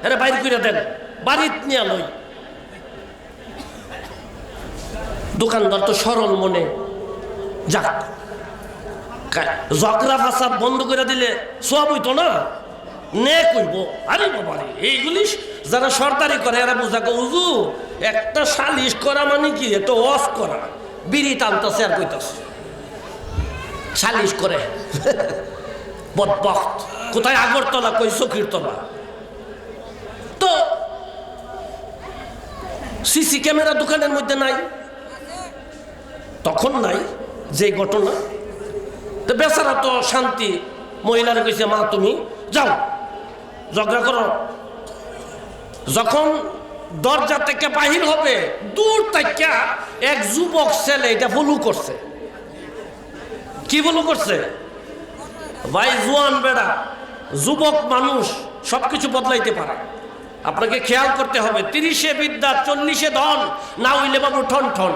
S1: আরে বাইরে করে দেন, বাড়িত নিয়ে লই। দোকানদার তো সরল মনে, যাক ঝগড়া ফাসাদ বন্ধ করে দিলে সব হইতো না, নে কইব। আরে বাবা রে, এইগুলি যারা সরকারি করে এরা বুঝা উজু, একটা সালিশ করা মানে কি, একটা ওয়াশ করা, বিড়ি টানতেছে আর কইতাছে সালিশ করে। বদবক্ত, কোথায় আগরতলা, কই চকিরতলা। তো সিসি ক্যামেরা দোকানের মধ্যে নাই, তখন নাই যে ঘটনা। তো বেচারা তো শান্তি, মহিলারা কইছে, মা তুমি যাও ঝগড়া করো। যখন দরজা থেকে বাহির হবে, দূর থেকে এক যুবক ছেলে এটা ফলো করছে। কি ফলো করছে? ভাই জোয়ান বেড়া, যুবক মানুষ সবকিছু বদলাইতে পারে। আপনাকে খেয়াল করতে হবে, 30-এ বিদ্যা 40-এ ধন, না হইলে বাবু ঠন ঠন।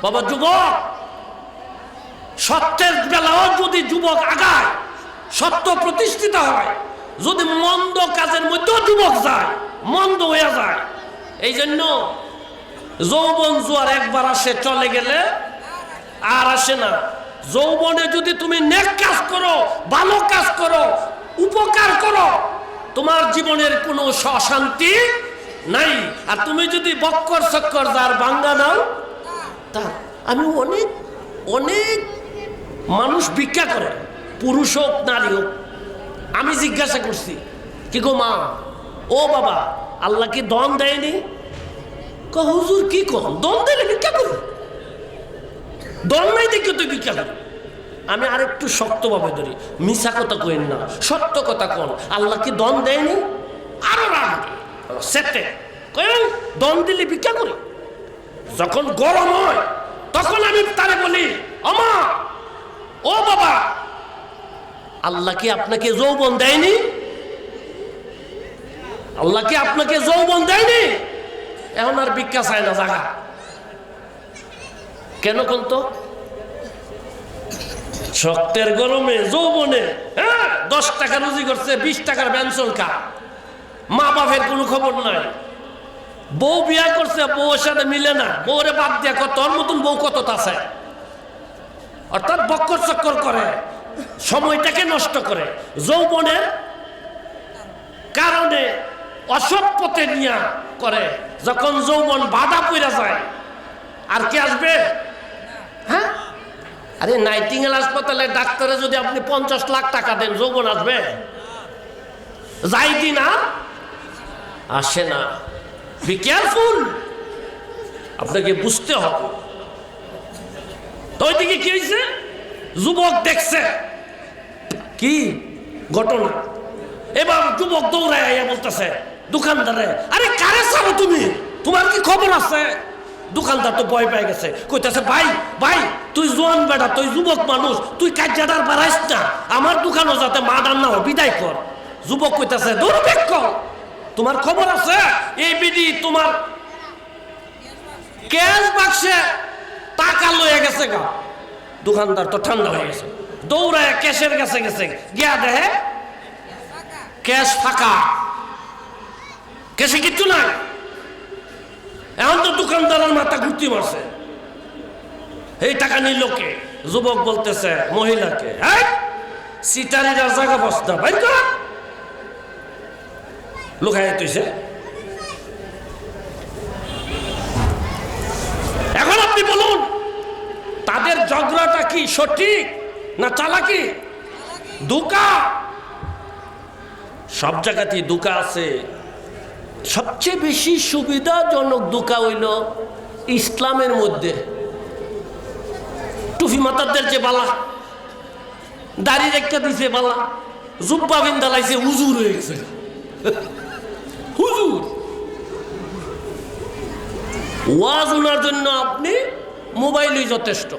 S1: বাবা যুবক, সত্যের বেলাও যদি যুবক আগায়, সত্য প্রতিষ্ঠিত হয়, যদি মন্দ কাজের মধ্যেও যুবক যায়, মন্দ হয়ে যায়। এই জন্য যৌবন জোয়ার একবার আসে, চলে গেলে আর আসে না। যৌবনে যদি তুমি নেক কাজ করো, ভালো কাজ করো, উপকার করো, তোমার জীবনের কোনো অশান্তি নাই। আর তুমি যদি বক্কর চক্কর যার বাঙ্গা নাও, তা আমি অনেক অনেক মানুষ ভিক্ষা করে, পুরুষ হোক নারী হোক। আমি জিজ্ঞাসা করছি, কি গো মা, ও বাবা, আল্লাহ কি দন দেয়নি? হুজুর কি কম, দন দিলে ভিক্ষা করো, দন নাই দেখে তুই ভিক্ষা কর। আমি আরেকটু শক্তভাবে ধরি, মিছা কথা কইন না, সত্য কথা কোন। আল্লাহ কি দন দেয়নি? আরো রাগ সেটে কইন, দন দিলে ভিক্ষা করি। যখন গরম হয় তখন আমি তারে বলি, আমা ও বাবা, আল্লাহ কি আপনাকে যৌবন দেয়নি? আল্লাহ কি আপনাকে যৌবন দেয়নি? এখন আর ভিক্ষা চায় না জায়গা। কেন কোন তো? শক্তের গরমে যৌবনে 10 টাকা রুজি করছে, 20 টাকার ব্যঞ্চল খা, মা বাপের কোনো খবর নাই। বউ বিয়া করছে, বউর সাথে মিলে না, বউরে বাদ দিয়া তোর মতন বউ কত আছে, অর্থাৎ বক্কর চক্কর করে, সময়টাকে নষ্ট করে। যৌবনের কারণে অসৎ পথে নিয়া করে। যখন যৌবন বাধা পড়ে যায়, আর কে আসবে? হ্যাঁ, আরে নাইটিঙ্গেল হাসপাতালে ডাক্তারে যদি আপনি 50 লাখ টাকা দেন, যৌবন আসবে? যাই দিন আর আসে না। বি কেয়ারফুল, আপনাকে বুঝতে হবে। তো ওইদিকে কি হয়েছে? যুবক দেখছে কি ঘটনা, এবার যুবক দৌড়ায় বলতেছে দোকানদারে, আরে কারে চাবো তুমি, তোমার কি খবর আছে? দোকানদার তো ভয় পেয়ে গেছে, কইতেছে, ভাই ভাই তুই জোয়ান বেটা, তুই যুবক মানুষ, তুই কাজ্জাদার বাড়াইস না, আমার দোকানও যাতে মা ডান্না বিদায় কর। যুবক কইতাছে দুর্ভিক্ষ, তোমার খবর আছে এই বিডি তোমার ক্যাশ বাক্সে টাকা লয়ে গেছে গা। দোকানদার তো ঠান্ডা হয়ে গেছে, দৌড়ায় ক্যাশের কাছে গেছে, গিয়া দেখে ক্যাশ ফাঁকা, ক্যাশে কিচ্ছু নাই। এখন তো দোকানদারের মাথা ঘুরতে মারছে, এই টাকা নিল কে? যুবক বলতেছে মহিলাকে, সিটারিরা জায়গা বসতা ভাই লুকাই তুইছে। এখন আপনি বলুন তাদের ঝগড়াটা কি সঠিক না চালাকি? ধোঁকা, সব জায়গাতেই ধোঁকা আছে। সবচেয়ে বেশি সুবিধাজনক ধোঁকা হইল ইসলামের মধ্যে। টুপি মাতাদের যে বালা, দাড়ি রেখা দিছে বালা, জুব্বা বিন্দা লাইছে হুজুর হয়ে গেছে। হুজুর ওয়াজ ওনার জন্য আপনি মোবাইলই যথেষ্ট।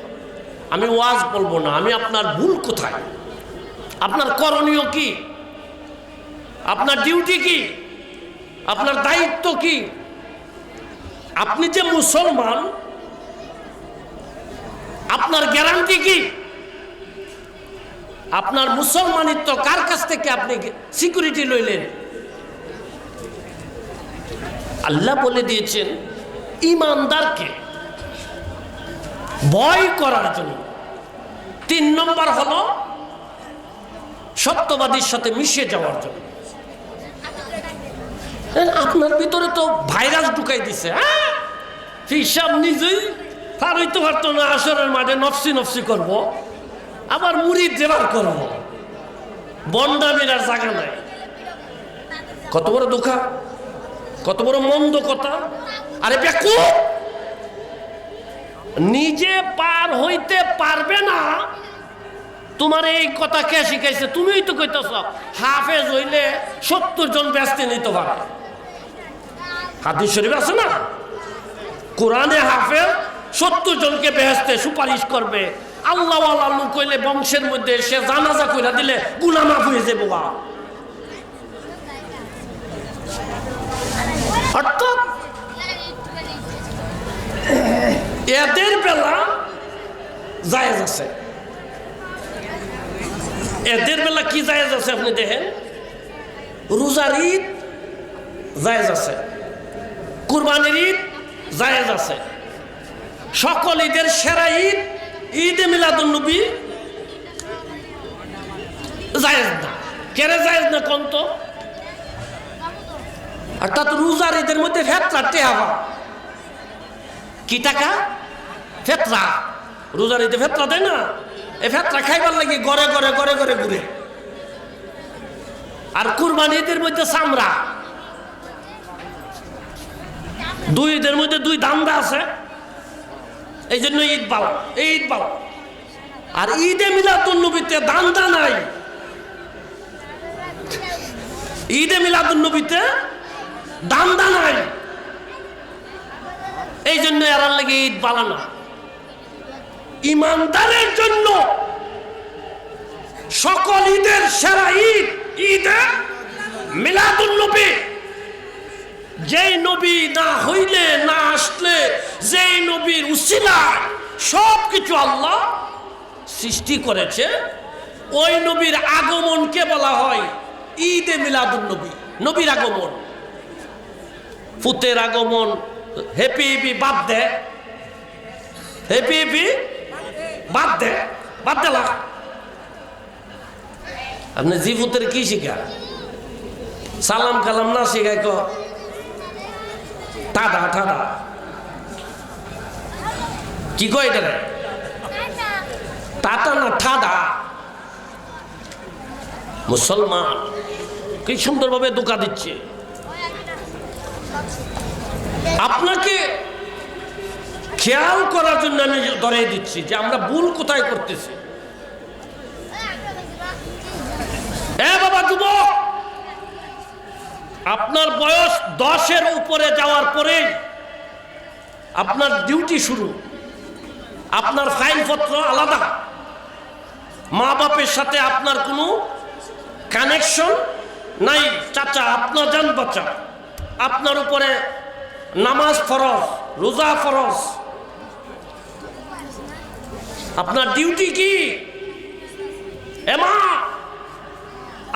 S1: আমি ওয়াজ বলবো না, আমি আপনার ভুল কোথায়, আপনার করণীয় কি, আপনার ডিউটি কি, আপনার দায়িত্ব কি। আপনি যে মুসলমান, আপনার গ্যারান্টি কি? আপনার মুসলমানিত্ব কার কাছ থেকে আপনি সিকিউরিটি লইলেন? আল্লাহ বলে দিয়েছেন ইমানদারকে ভয় করার জন্য। 3 নম্বর হলো সত্যবাদীর সাথে মিশে যাওয়ার জন্য। আপনার ভিতরে তো ভাইরাস ঢুকাই দিছে। হিসাব নিজেই পার হইতে পারতো না, আসরের মাঠে নফসি নফসি করব, আবার মুড়িদ জেবার করবো, বন্ডামির আর জায়গা নাই। কত বড় ধোঁকা, কত বড় মন্দ কথা। আরে বেকু, নিজে পার হইতে পারবে না, তোমার এই কথা কে শিখাইছে? তুমিই তো কইতেছ হাফেজ হইলে 70 জন ব্যস্ত নিতে পারে। হাদিস শরীফ আছে না, কোরআনে হাফেজ 70 জনকে বেহেশতে সুপারিশ করবে। আল্লাহ ওয়ালা লোক হইলে বংশের মধ্যে সে জানাজা কইরা দিলে গুনাহ মাফ হয়ে যাবে। অর্থাৎ এদের বেলা জায়েজ আছে। এদের বেলা কি জায়েজ আছে আপনি দেখেন, রোজার ঈদ জায়েজ আছে, কুরবানির ঈদ জায়েজ আছে, সকল ঈদের সেরা ঈদ ঈদে মিলাদুন নবী জায়েজ না। কেন জায়েজ না কোন তো? অর্থাৎ রোজার ঈদের মধ্যে ফেতরা টেহাবা কি টাকা? ফেতরা। রোজার ঈদে ফেতরা দেয় না, এই ফেতরা খাইবার লাগে ঘরে ঘরে ঘরে ঘরে ঘুরে। আর কুরবানি ঈদের মধ্যে চামড়া। 2 ঈদের মধ্যে 2 দান্দা আছে, এই জন্য ঈদ পাও, এই ঈদ পাও। আর ঈদে মিলাদুন নবীতে দান্দা নাই, ঈদে মিলাদুন নবীতে দান্দা নাই, এই জন্য এরার লাগে ঈদ পালানো। ইমানদারের জন্য সকল ঈদের সেরা ঈদ ঈদে মিলাদুন নবী। যেই নবী না হইলে না আসলে, যেই নবীর উসিলায় সব কিছু আল্লাহ সৃষ্টি করেছে, ওই নবীর আগমনকে বলা হয় ঈদে মিলাদুন নবী। নবীর আগমন, ফুতের আগমন, হ্যাপি হ্যাপি বাদ দে, হ্যাপি হ্যাপি বাদ দে, বাদ দেলা। আপনি জি ফুতের কি শিখা? সালাম কালাম না শিখাই ক ঠাডা ঠাডা কি কয় এটা? টাটা না ঠাডা। মুসলমান কি সুন্দরভাবে ধোঁকা দিচ্ছে। আপনাকে খেয়াল করার জন্য আমি ধরে দিচ্ছি যে আমরা ভুল কোথায় করতেছি। বাবা যুবক, আপনার বয়স 10-এর উপরে যাওয়ার পরে আপনার ডিউটি শুরু। আপনার ফাইলপত্র আলাদা, মা বাপের সাথে আপনার কোনো কানেকশন নাই চাচা, আপনার জান বাঁচা, আপনার উপরে নামাজ ফরজ, রোজা ফরজ, আপনার ডিউটি কি? এমা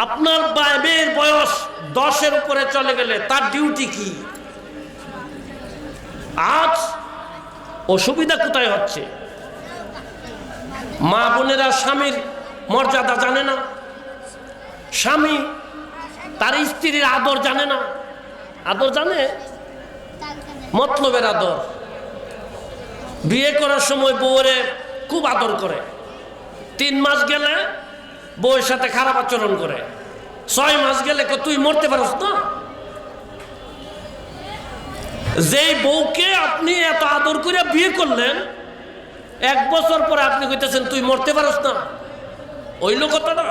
S1: আপনার মেয়ের বয়স 10-এর উপরে চলে গেলে তার ডিউটি কি? আজ অসুবিধা কোথায় হচ্ছে? মা বোনেরা স্বামীর মর্যাদা জানে না, স্বামী তার স্ত্রীর আদর জানে না। আদর জানে, মতলবের আদর। বিয়ে করার সময় বউরে খুব আদর করে, 3 মাস গেলে বউয়ের সাথে খারাপ আচরণ করে, 6 মাস গেলে তুই মরতে পারস না। যেই বউকে আপনি এত আদর করে বিয়ে করলেন, 1 বছর পরে আপনি কইতেছেন তুই মরতে পারস না। ওই লোকটা না,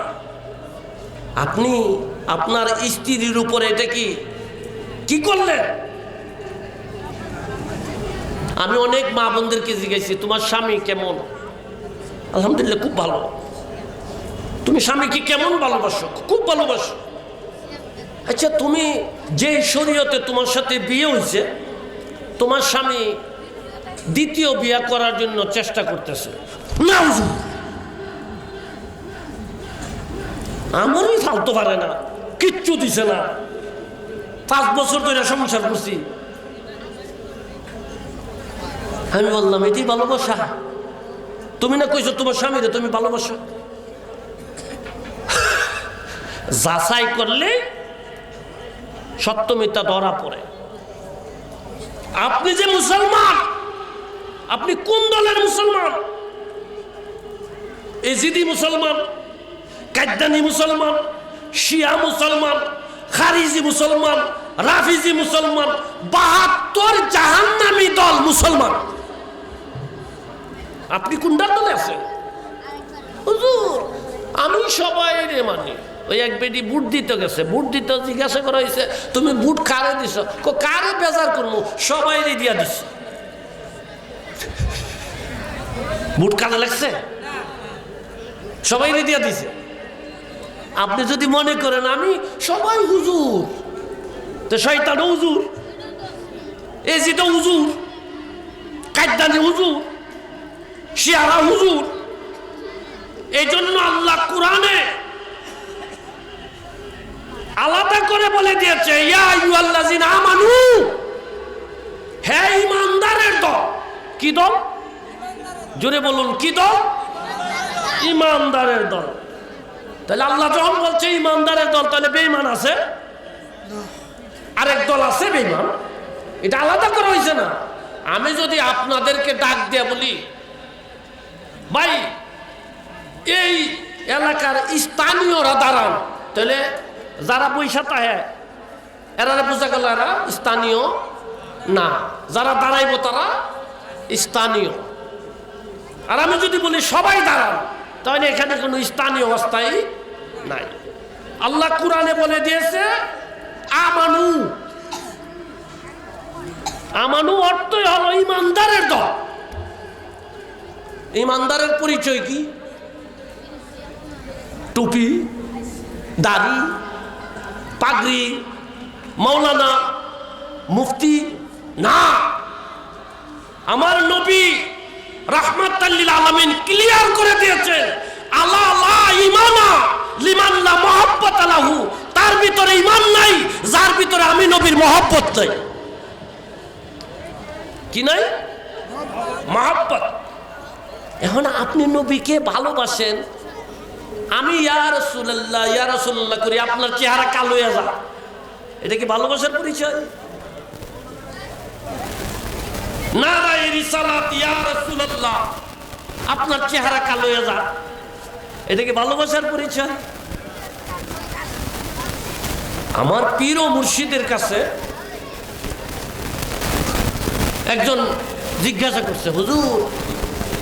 S1: আপনি আপনার স্ত্রীর উপরে এটা কি করলেন? আমি অনেক মা বোনদেরকে জিজ্ঞেসি, তোমার স্বামী কেমন? আলহামদুলিল্লাহ খুব ভালো। তুমি স্বামীকে কেমন ভালোবাসো? খুব ভালোবাসো। আচ্ছা, তুমি যে শরীয়তে তোমার সাথে বিয়ে হয়েছে, তোমার স্বামী দ্বিতীয় বিয়ে করার জন্য চেষ্টা করতেছে না, আমারই ফালতে পারে না, কিচ্ছু দিছে না, 5 বছর ধরে সংসার করছি। আমি বললাম এটাই ভালোবাসা? তুমি না কইছো তোমার স্বামীরে তুমি ভালোবাসো। যাচাই করলে সত্য মিথ্যা ধরা পড়ে। আপনি যে মুসলমান, আপনি কোন দলের মুসলমান? এজিদি মুসলমান, কাদ্দানি মুসলমান, শিয়া মুসলমান, খারিজি মুসলমান, রাফিজি মুসলমান, 72 জাহান্নামী দল মুসলমান। আপনি কোনটার দলে আছেন? হুজুর আমি সবাই মানি। ওই এক বেটি বুট দিতে গেছে, বুট দিতে জিজ্ঞাসা করা হয়েছে তুমি বুট কারে দিছ? কারে বেজার করবো, সবাই দিয়া দিস। বুট কাজে লাগছে, সবাই দিয়া দিছে। আপনি যদি মনে করেন আমি সবাই হুজুর, তো শয়তান হুজুর, এজিটা হুজুর, কাদ্দানি হুজুর, শিয়ারা হুজুর। এই জন্য আল্লাহ কোরআনে আলাদা করে বলে দিয়েছে, ইয়া আইয়ুহাল্লাযিনা আমানু, হে ঈমানদারের দল। কি দল? জোরে বলুন, কি দল? ঈমানদারের দল। তাহলে আল্লাহ যখন বলছে ঈমানদারের দল, তাহলে বেঈমান আছে? আরেক দল আছে বেঈমান, এটা আলাদা করা হয়েছে না। আমি যদি আপনাদেরকে ডাক দিয়ে বলি, ভাই এই এলাকার স্থানীয়রা দাঁড়ান, তাহলে যারা পয়সা তাহে এরা বোঝা গেল এরা স্থানীয় না, যারা দাঁড়াইব তারা স্থানীয়। আর আমি যদি বলি সবাই দাঁড়ান, তাহলে এখানে কোনো স্থানীয় অবস্থায় নাই। আল্লাহ কোরআনে বলে দিয়েছে আমানু। আমানু অর্থই হলো ঈমানদারের দল। ঈমানদারের পরিচয় কি? টুপি, দাড়ি, পাগড়ি, মৌলানা, মুফতি না। আমার নবী রাহমাতাল লিল আলামিন ক্লিয়ার করে দিয়েছেন, আলা লা ঈমানা লিমান লা মুহাব্বাতা লাহু। তার ভিতরে ঈমান নাই যার ভিতরে আমি নবীর মহব্বত নাই। কি নাই? মহব্বত। এখন আপনি নবীকে ভালোবাসেন, আমি ইয়া রাসূলুল্লাহ ইয়া রাসূলুল্লাহ করি, আপনার চেহারা কালো হয়ে যায়, এটা কি ভালোবাসার পরিচয়? নারায়ে রিসালাত ইয়া রাসূলুল্লাহ, আপনার চেহারা কালো হয়ে যায়, এটা কি ভালোবাসার পরিচয়? আমার পীর ও মুর্শিদের কাছে একজন জিজ্ঞাসা করছে, হুজুর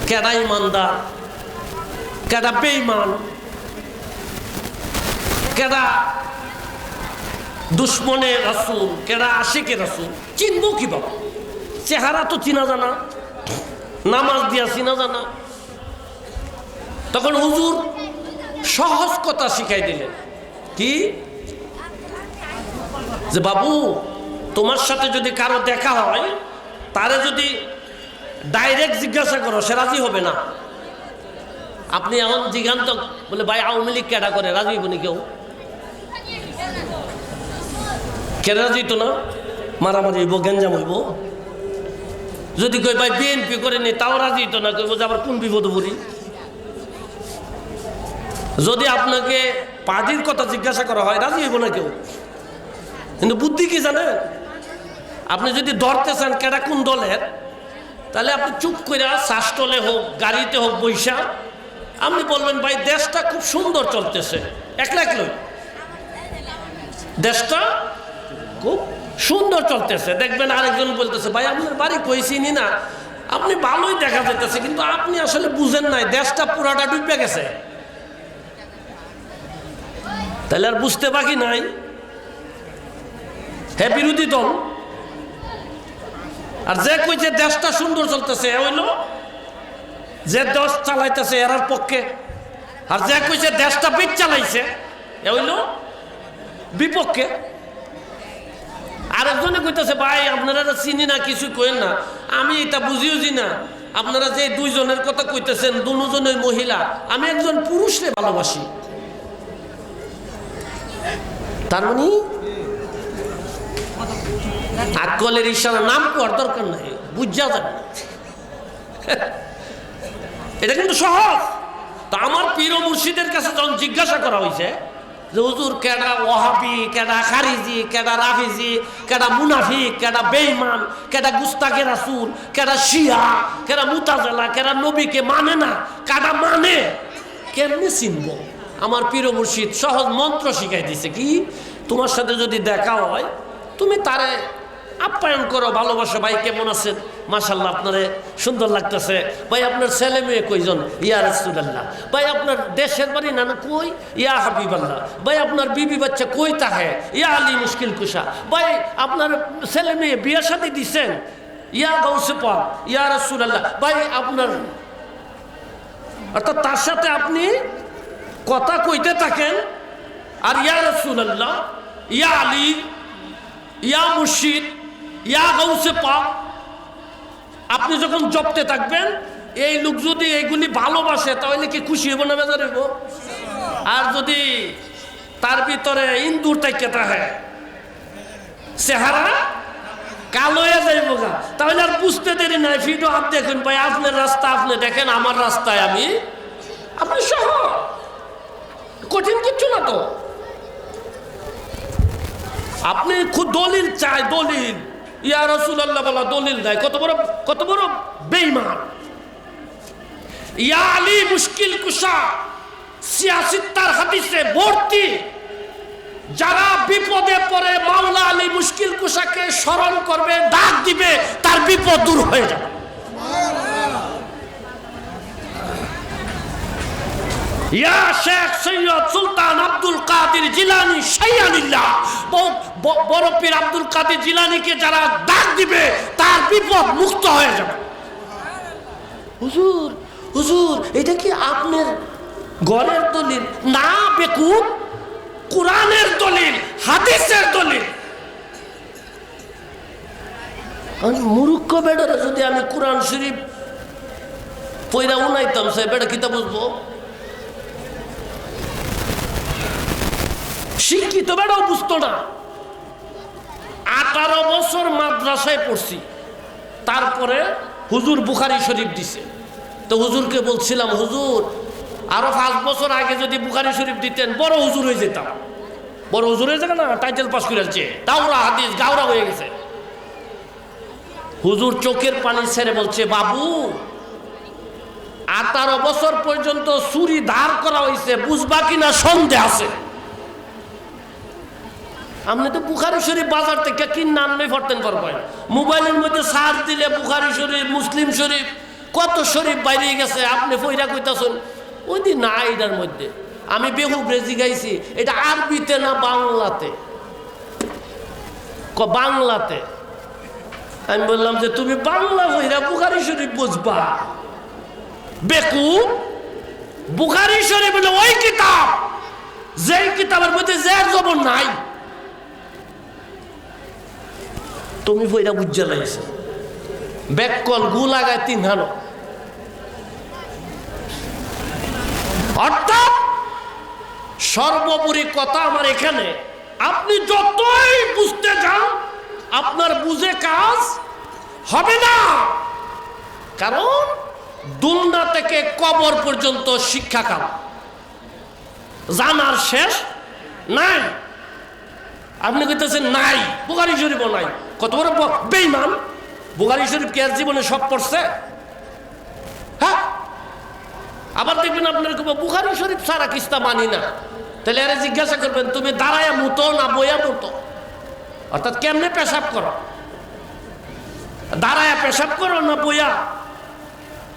S1: কেডা ইমানদার, কেডা বেঈমান, কেডা দুশ্মনে রাসূল, কেডা আশিকে রাসূল, চিনবো কিভাবে? চেহারা তো চিনা জানা, নামাজ দিয়া চিনা জানা। তখন হুজুর সহজ কথা শিখাই দিলেন। কি? যে বাবু তোমার সাথে যদি কারো দেখা হয় তারে যদি ডাইরেক্ট জিজ্ঞাসা করো সে রাজি হবে না। আপনি এমন জিজ্ঞান্ত বলে ভাই আওয়ামী লীগ কেডা করে, রাজি হইব নি কেউ? কে রাজি তো না, মারামারি হইব, গেঞ্জাম হইব। যদি কই ভাই বিএনপি করে নি তাও রাজি তো না, কইব যে আবার কোন বিপদ পড়ি। যদি আপনাকে পার্টির কথা জিজ্ঞাসা করা হয় রাজি হইব না কেউ। কিন্তু বুদ্ধি কি জানেন, আপনি যদি ধরতে চান কেডা কোন দলের, তাহলে আপনি চুপ করে শ্বাসটলে হোক গাড়িতে হোক বৈশা আপনি বলবেন ভাই দেশটা খুব সুন্দর চলতেছে, একলা একলাই দেশটা খুব সুন্দর চলতেছে। দেখবেন আরেকজন বলতেছে ভাই আপনার বাড়ি কই চিনি না, আপনি ভালোই দেখা যেতেছে কিন্তু আপনি আসলে বুঝেন নাই দেশটা পুরাটা ডুবে গেছে। তাহলে আর বুঝতে বাকি নাই, হ্যাঁ বিরোধী দল। আর যে কইছে দেশটা সুন্দর চলতেছে হইল যে দেশ চালাইতেছে এরার পক্ষে, আর যে কইছে দেশটা বিচ চালাইছে এ হইল বিপক্ষে। আরেকজনে কইতেছে ভাই আপনারা চিনি না কিছু কইেন না, আমি এটা বুঝিওছি না, আপনারা যে দুইজনের কথা কইতেছেন দুজনের মহিলা, আমি একজন পুরুষরে ভালোবাসি। তার মানে আকলের ইশারা নাম করার দরকার নাই, বুঝা যাবে। এটা কিন্তু সহজ। তা আমার পীর ও মুর্শিদের কাছে যখন জিজ্ঞাসা করা হয়েছে যে হুজুর কেডা ওয়াহাবি, কেডা খারিজি, কেডা রাফিজি, কেডা মুনাফিক, কেডা বেঈমান, কেডা গুস্তাখে রাসূল, কেডা শিয়া, কেডা মুতাজিলা, কেডা নবীকে মানে না, কাডা মানে, কেমনে চিনবো? আমার পীর ও মুর্শিদ সহজ মন্ত্র শিখাই দিছে, কি তোমার সাথে যদি দেখা হয় তুমি তারে আপ্যায়ন করো, ভালোবাসো। ভাই কেমন আছেন, মাশাআল্লাহ আপনারে সুন্দর লাগতেছে। ভাই আপনার ছেলে মেয়ে কয়জন? ইয়া রাসূলুল্লাহ। ভাই আপনার দেশের বাড়ি না কই? ইয়া হাবিবাল্লাহ। ভাই আপনার বিবি বাচ্চা কই তাহে? ইয়া আলী মুশকিল কুশা। ভাই আপনার ছেলে মেয়ে বিয়ে শাদী দিছেন? ইয়া গাউসে পাক, ইয়া রাসূলুল্লাহ। ভাই আপনার, অর্থাৎ তার সাথে আপনি কথা কইতে থাকেন আর ইয়া রাসূলুল্লাহ, ইয়া আলী, ইয়া মুর্শিদ, ইয়া গাউসে পাক আপনি যখন জপতে থাকবেন, এই লোক যদি এইগুলি ভালোবাসে তাহলে কি খুশি হইব না বেজার হইব? আর যদি তার ভিতরে ইন্দুর তাইকে থাকে, চেহারা কালো হয়ে যাইব গা, তাহলে আর বুঝতে দেরি নাই। ভিডিও আপ দেখুন ভাই, আপনার রাস্তা আপনি দেখেন, আমার রাস্তায় আমি, আপনি সহ, কঠিন কিচ্ছু না তো। আপনি খুব দলিল চাই, দলিল, ইয়া রাসূলুল্লাহ বলা দলিল দেয়, কত বড় বেঈমান। ইয়া আলী মুশকিল কুশা, সিয়াসিত্তার হাদিসে ভর্তি। যারা বিপদে পড়ে মাওলা আলী মুশকিল কুশাকে স্মরণ করবে, ডাক দিবে, তার বিপদ দূর হয়ে যাবে। ইয়া শেখ সৈয়দ সুলতান আব্দুল কাদের জিলানী শাইয়ানিল্লাহ, বড় পীর আব্দুল কাদের জিলানীকে যারা ডাক দিবে তার বিপদ মুক্ত হয়ে যাবে। হুজুর হুজুর এটা কি আপনার ঘরের দলিল? না বেকুব, কোরআনের দলিল, হাদিসের দলিল। মূর্খ বেড়ারে যদি আমি কোরআন শরীফ পয়রা উনাইতাম, সে বেড়া কিতা বুঝবো? শিক্ষিত বেড়াও বুঝতো না। 18 বছর মাদ্রাসায় পড়ছি, তারপরে হুজুর বুখারী শরীফ দিছে। তো হুজুরকে বলছিলাম, হুজুর আরো 5 বছর আগে যদি বুখারী শরীফ দিতেন বড় হুজুর হয়ে যেতাম। বড় হুজুর হয়ে যাবে না, টাইটেল পাস করে আসছে, দাওরা হাদিস গাওরা হয়ে গেছে। হুজুর চোখের পানি ছেড়ে বলছে, বাবু 18 বছর পর্যন্ত ছুরি ধার করা হয়েছে, বুঝবা কিনা সন্দেহ আছে। আপনি তো বুখারী শরীফ বাজার থেকে কিনে আনলে পড়তেন পারবেন। মোবাইলের মধ্যে সার্চ দিলে বুখারী শরীফ, মুসলিম শরীফ, কত শরীফ বাইরে গেছে। আপনি পয়রা কইতাছেন ওই দিন না, এটার মধ্যে আমি বেহুবরে জিগাইছি এটা আরবিতে না বাংলাতে? বাংলাতে। আমি বললাম যে তুমি বাংলা পয়রা বুখারী শরীফ বুঝবা? বেকুব, বুখারী শরীফ হলো ওই কিতাব যেই কিতাবের মধ্যে জের জবর নাই। তুমি বইরা বুঝা লাইছে ব্যাককল গু লাগায় 3 হানো। অর্থাৎ সর্বোপরি কথা আমার এখানে, আপনি যতই বুঝতে যান আপনার বুঝে কাজ হবে না। কারণ দুলনা থেকে কবর পর্যন্ত শিক্ষাকাল, জানার শেষ নাই। আপনি কইতেছেন নাই, বুখারী শরীফও নাই। কত বড় বেঈমান! বুখারী শরীফ কি আর জীবনে সব পড়ছে? হ্যাঁ। আবার দেখবেন আপনার বুখারী শরীফ সারা কিস্তা মানি না। তাহলে আরে জিজ্ঞাসা করবেন তুমি দাঁড়ায়া মুতো না বইয়া মুতো, অর্থাৎ কেমনে পেশাব করো, দাঁড়ায়া পেশাব করো না বইয়া?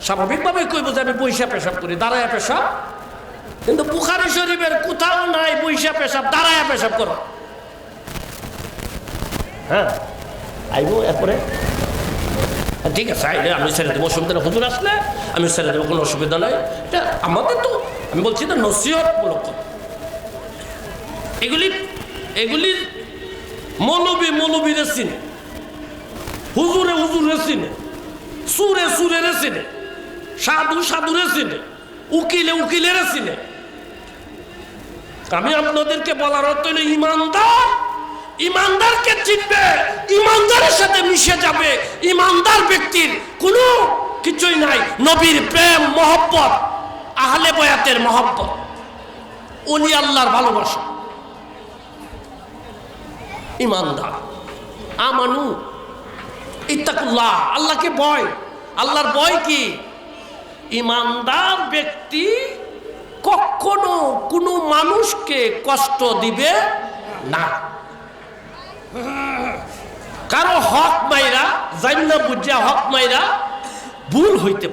S1: স্বাভাবিকভাবে কইব যে আমি বইসা পেশাব করি, দাঁড়ায়া পেশাব। কিন্তু বুখারী শরীফের কোথাও নাই বইসা পেশাব, দাঁড়ায়া পেশাব করো। হ্যাঁ, আইব এরপরে ঠিক আছে আইলে আমি ছেড়ে দেবো, অসুবিধা নেই। হুজুর আসলে আমি ছেড়ে দেবো, কোনো অসুবিধা নাই। এটা আমাদের তো, আমি বলছি না নসিহতমূলক কথা। এগুলি মৌলবীরে চিনে, হুজুরে চিনে, সুরে চিনে, সাধুরে চিনে, উকিলের চিনে। আমি আপনাদেরকে বলার অর্থ হলো ইমানদারকে চিনবে, ইমানদারের সাথে মিশে যাবে। ইমানদার ব্যক্তির কোনো কিছুই নাই, নবীর প্রেম, মহব্বত, আহলে বয়াতের মহব্বত, ওলি আল্লাহর ভালোবাসা। ইমানদার আমানু ইত্তাকুল্লাহ, আল্লাহকে ভয়। আল্লাহর ভয় কি? ইমানদার ব্যক্তি কখনো কোনো মানুষকে কষ্ট দিবে না। কারো হক মাইরা জান্না বুঝা হক মাইরা ভুল হইতে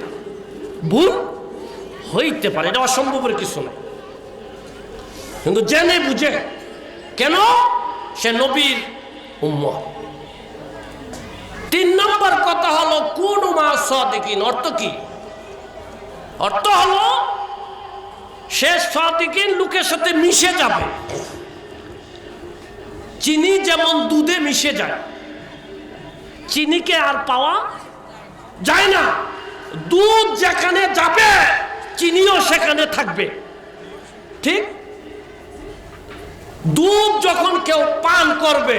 S1: পারে, এটা অসম্ভবের কিছু না। কিন্তু জেনে বুঝে, কেন? সে নবীর উম্মত। 3 নম্বর কথা হলো কুনু মা সাদিকিন। অর্থ কি? অর্থ হলো সে সাদিকিন লোকের সাথে মিশে যাবে। চিনি যেমন দুধে মিশে যায়, চিনিকে আর পাওয়া যায় না। দুধ যেখানে যাবে চিনিও সেখানে থাকবে। ঠিক দুধ যখন কেউ পান করবে,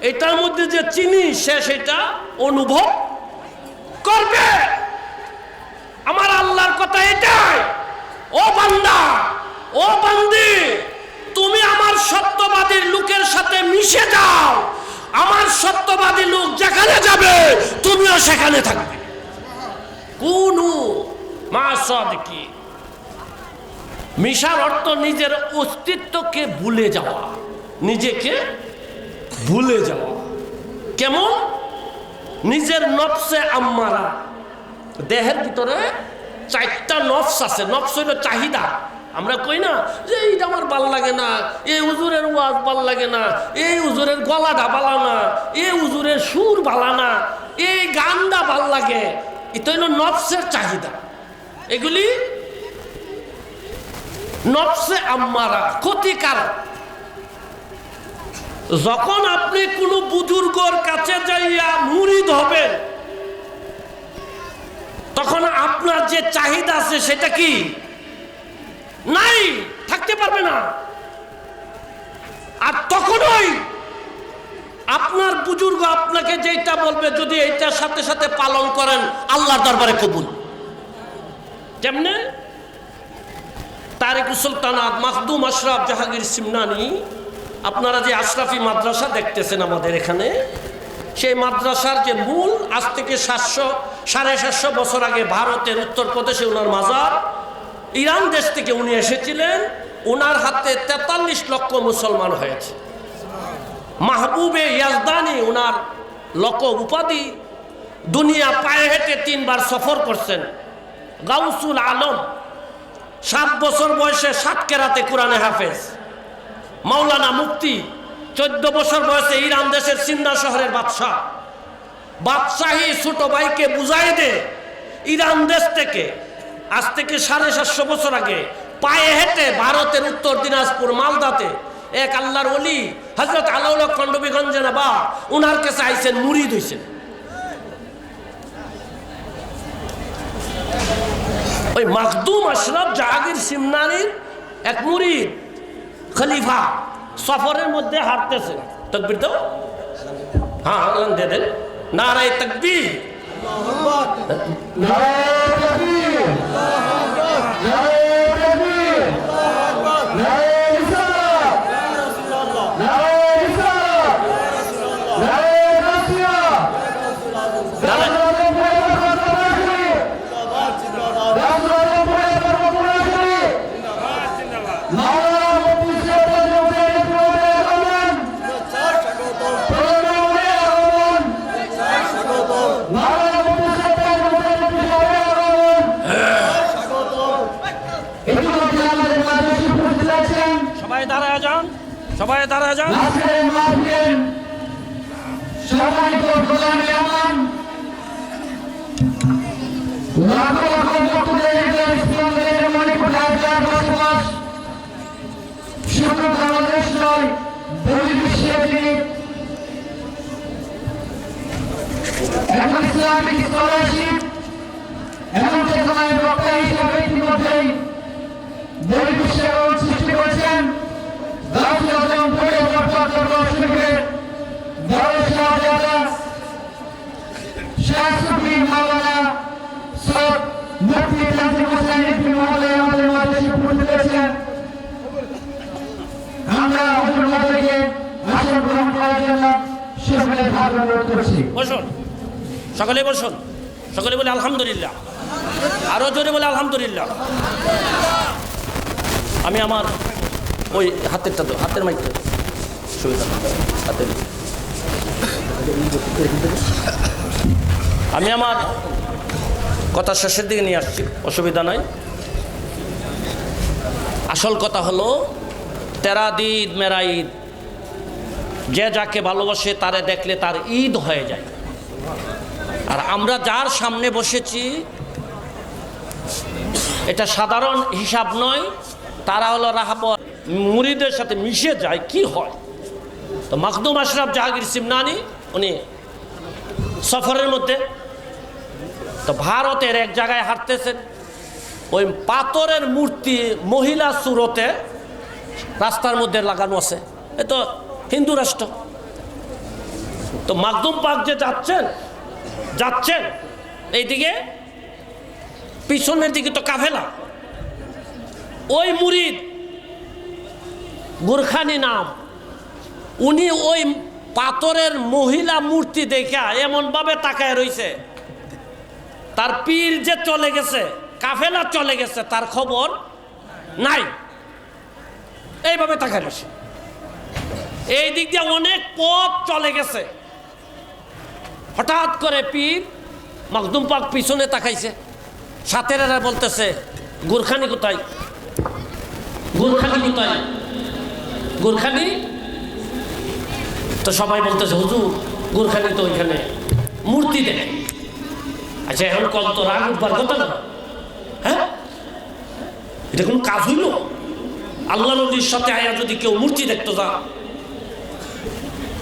S1: এটার মধ্যে যে চিনি সে সেটা অনুভব করবে। আমার আল্লাহর কথা এটাই, ও বান্দা, ও বান্দি, তুমি আমার সত্যবাদীর লোকের সাথে মিশে যাও। আমার সত্যবাদী লোক যেখানে যাবে তুমিও সেখানে থাকবে। কুনু মা সাদিকিন। মিশার অর্থ নিজের অস্তিত্বকে ভুলে যাওয়া, নিজেকে ভুলে যাওয়া। কেমন? নিজের নফসে আম্মারা, দেহের ভিতরে 4টা নফস আছে। নফস হইল চাহিদা। আমরা কই না যে এইটা আমার ভাল লাগে না, এই হুজুরের ওয়াজ ভাল লাগে না, এই হুজুরের গলাটা ভালো না, এই হুজুরের সুর ভালো না, এই গানটা ভাল লাগে। এটা হইল নফসের চাহিদা। এগুলি নফসে আম্মারা, ক্ষতিকারক। যখন আপনি কোনো বুজুর্গর কাছে যাইয়া মুরিদ হবেন, তখন আপনার যে চাহিদা আছে সেটা কি নাই, থাকতে পারবে না। আর তখনই আপনার বুজুর্গ আপনাকে যেটা বলবে, যদি এইটার সাথে সাথে পালন করেন, আল্লাহর দরবারে কবুল। কেমনে? তারিকুল সুলতানাত মাখদুম আশরাফ জাহাঙ্গীর সিমনানি, আপনারা যে আশরাফি মাদ্রাসা দেখতেছেন আমাদের এখানে, সেই মাদ্রাসার যে মূল, আজ থেকে 750 বছর আগে ভারতের উত্তরপ্রদেশে ওনার মাজার। ইরান দেশ থেকে উনি এসেছিলেন, ওনার হাতে 43 লক্ষ মুসলমান হয়েছে। মাহবুবে ইয়াজদানি ওনার লকব উপাধি। দুনিয়া পায়ে হেঁটে 3 বার সফর করছেন। গাউসুল আলম 7 বছর বয়সে 7 কেরাতে কোরআনে হাফেজ। মাওলানা মুফতি 14 বছর বয়সে ইরান দেশের সিন্ধা শহরের বাদশাহ। বাদশাহী ছোট ভাইকে বুঝাই দে, ইরান দেশ থেকে আজ থেকে 750 বছর আগে পায়ে হেঁটে ভারতের উত্তর দিনাজপুর মালদাতে এক আল্লাহর ওলি হযরত আলাউল হক খণ্ডবীগঞ্জে না বা উনার কাছে আইছেন, মুরিদ হইছেন। ওই মাখদুম আশরাফ জাহাঙ্গীর সিমনানির এক মুরিদ খলিফা সফরের মধ্যে হাঁটতেছে। তাকবীর দাও, হ্যাঁ দিয়ে দেন, নারায়ে তাকবীর, সবাই দাঁড়ায় যান, সবাই দাঁড়ায় যান।
S2: সৃষ্টি করেছেন আমরা আসন গ্রহণ করার জন্য সকলে ভাগ অনুরোধ করছি।
S1: বসুন, সকলে বসুন, সকলে বলে আলহামদুলিল্লাহ, আরো জোরে বলে আলহামদুলিল্লাহ। আমি আমার ওই হাতেরটা তো, হাতের মাইকটা সুবিধা হাতের, আমি আমার কথা শেষের দিকে নিয়ে আসছি, অসুবিধা নাই। আসল কথা হলো তেরা ঈদ মেরা ঈদ, যে যাকে ভালোবাসে তারে দেখলে তার ঈদ হয়ে যায়। আর আমরা যার সামনে বসেছি এটা সাধারণ হিসাব নয়, তারা হলো রাহাবত মুরিদের সাথে মিশে যায়, কি হয়। তো মাখদুম আশরাফ জাহাঙ্গীর সিমনানি উনি সফরের মধ্যে, তো ভারতের এক জায়গায় হাঁটতেছেন, ওই পাথরের মূর্তি মহিলা সুরতে রাস্তার মধ্যে লাগানো আছে, এ তো হিন্দু রাষ্ট্র। তো মাখদুম পাক যে যাচ্ছেন এইদিকে, পিছনের দিকে তো কাফেলা, ওই মুরিদ গুরখানি নাম, উনি ওই পাথরের মহিলা মূর্তি দেখা এমন ভাবে তাকায় রইছে, তার পীর যে চলে গেছে, কাফেলা চলে গেছে, তার খবর নাই, এইভাবে তাকায় রয়েছে। এই দিক দিয়ে অনেক পথ চলে গেছে, হঠাৎ করে পীর মাখদুম পাক পিছনে তাকাইছে, সাথেরা বলতেছে গুরখানি কোথায়, গুরখানি কোথায়, গুরখানি। তো সবাই বলতেছে হুজুর গুরখানি তো ওইখানে মূর্তি দেখে। আচ্ছা এখন কত তো রাগ উঠবার কথা না, হ্যাঁ এটা কোন কাজ হইল? আল্লাহ নবীর সাথে আয়া যদি কেউ মূর্তি দেখতো যা,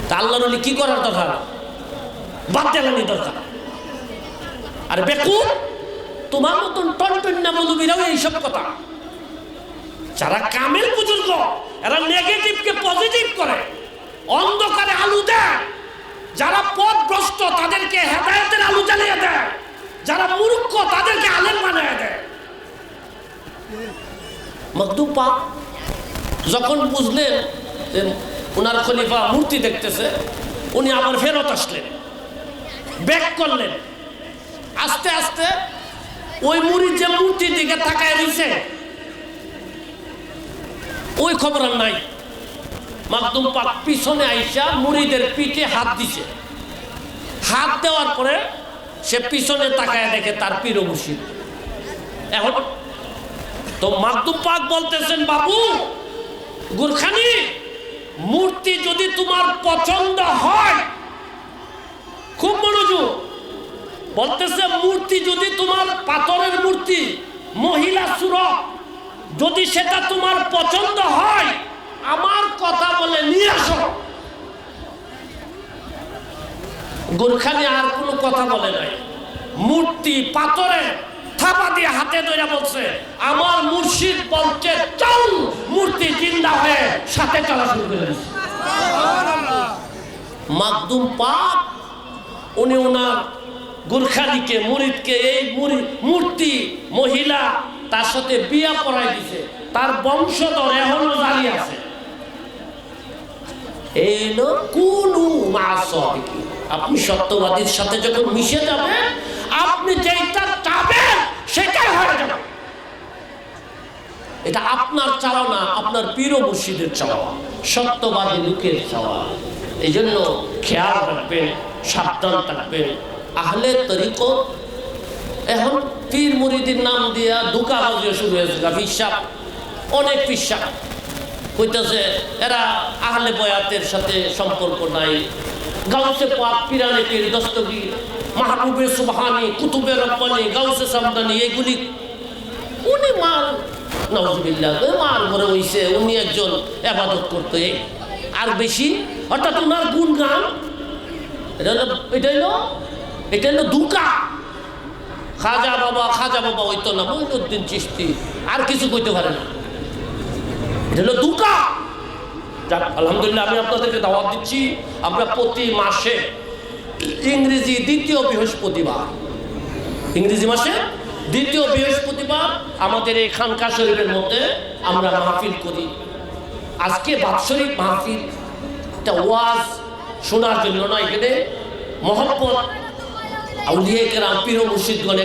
S1: তা আল্লাহ নবী কি করার দরকার? বাদ দেওয়ানি দরকার। আর বেকুব তোমার মতন টনটন্যা মৌলবীরাও এইসব কথা, যারা কামেল বুজুর্গ, এরা নেগেটিভকে পজিটিভ করে, অন্ধকারে আলু দেয়, যারা পথভ্রষ্ট তাদেরকে হেদায়েতের আলু জ্বালিয়ে দেয়, যারা মূর্খ তাদেরকে আলেম বানিয়ে দেয়। মাখদুম পাক যখন বুঝলেন যে উনার খলিফা মূর্তি দেখতেছে, উনি আবার ফেরত আসলেন, ব্যাক করলেন। আস্তে আস্তে ওই মুরিদ যে মূর্তির দিকে তাকায় রয়েছে, ওই খবর আর নাই। মাখদুম পাক পিছনে আইসা মুরিদের পিঠে হাত দিছে, হাত দেওয়ার পরে সে পিছনে তাকায় দেখে তার পীর মুর্শিদ। এখন তো মাখদুম পাক বলতেছেন, বাবু গুরখানি, মূর্তি যদি তোমার পছন্দ হয়, খুব মনোযোগ বলতেছে, মূর্তি যদি তোমার পাথরের মূর্তি মহিলা সুরত যদি সেটা তোমার পছন্দ হয়, আমার কথা গোরখানি আর কোনো কথা বলে নাই, মূর্তি পাথরে থাপা দিয়ে হাতে ধরে বলছে, আমার মুর্শিদ বলছে চল, মূর্তি জিন্দা হয়ে সাথে চলা শুরু করে দিয়েছে। মাকদুম পাক উনি ওনার গোরখানিকে মুরিদকে এই মূর্তি মহিলা তার সাথে বিয়া পড়াই দিছে, তার বংশধর এখনো দাঁড়িয়ে আছে। এই হলো কুনু মা'আস-সাদিকিন। আপনি সত্যবাদীর সাথে যখন মিশে যাবেন, আপনি যেটা চাবেন সেটাই হয়ে যাবে। এটা আপনার চাওয়া না, আপনার পীর ও মুর্শিদের চাওয়া, সত্যবাদী লোকের চাওয়া। এই জন্য খেয়াল রাখবেন, সাবধান থাকবেন। আহলে তরিকত এখন পীর মুরিদের নাম দিয়া ধোঁকাবাজি শুরু হয়েছে। পিসাব, অনেক পিসাব কইতেছে এরা আহলে বয়াতের সাথে সম্পর্ক নাই, গাউসে পাক, পিরানে পীর, দস্তগীর, মাহবুবে সুবহানি, কুতুবে রব্বানি, গাউসে সামদানি, এগুলি উনি মাল নাউজুবিল্লাহ মাল করে হইছে, উনি একজন ইবাদত করতো আর বেশি, অর্থাৎ ওনার গুণগান। এটা হলো ধোঁকা। খাজা বাবা হইতো না, মঈনুদ্দিন চিশতি আর কিছু কইতে পারে না, এটা হলো ধোঁকা। যাক, আলহামদুলিল্লাহ আমি আপনাদেরকে দাওয়াত দিচ্ছি, আমরা প্রতি মাসে ইংরেজি দ্বিতীয় বৃহস্পতিবার, ইংরেজি মাসে দ্বিতীয় বৃহস্পতিবার আমাদের এই খানকা শরীফের মধ্যে আমরা মাহফিল করি। আজকে বাৎসরিক মাহফিল, এটা ওয়াজ শোনার জন্য না, এখানে মহব্বত আউলিয়া কেরাম, পীর ও মুর্শিদগণের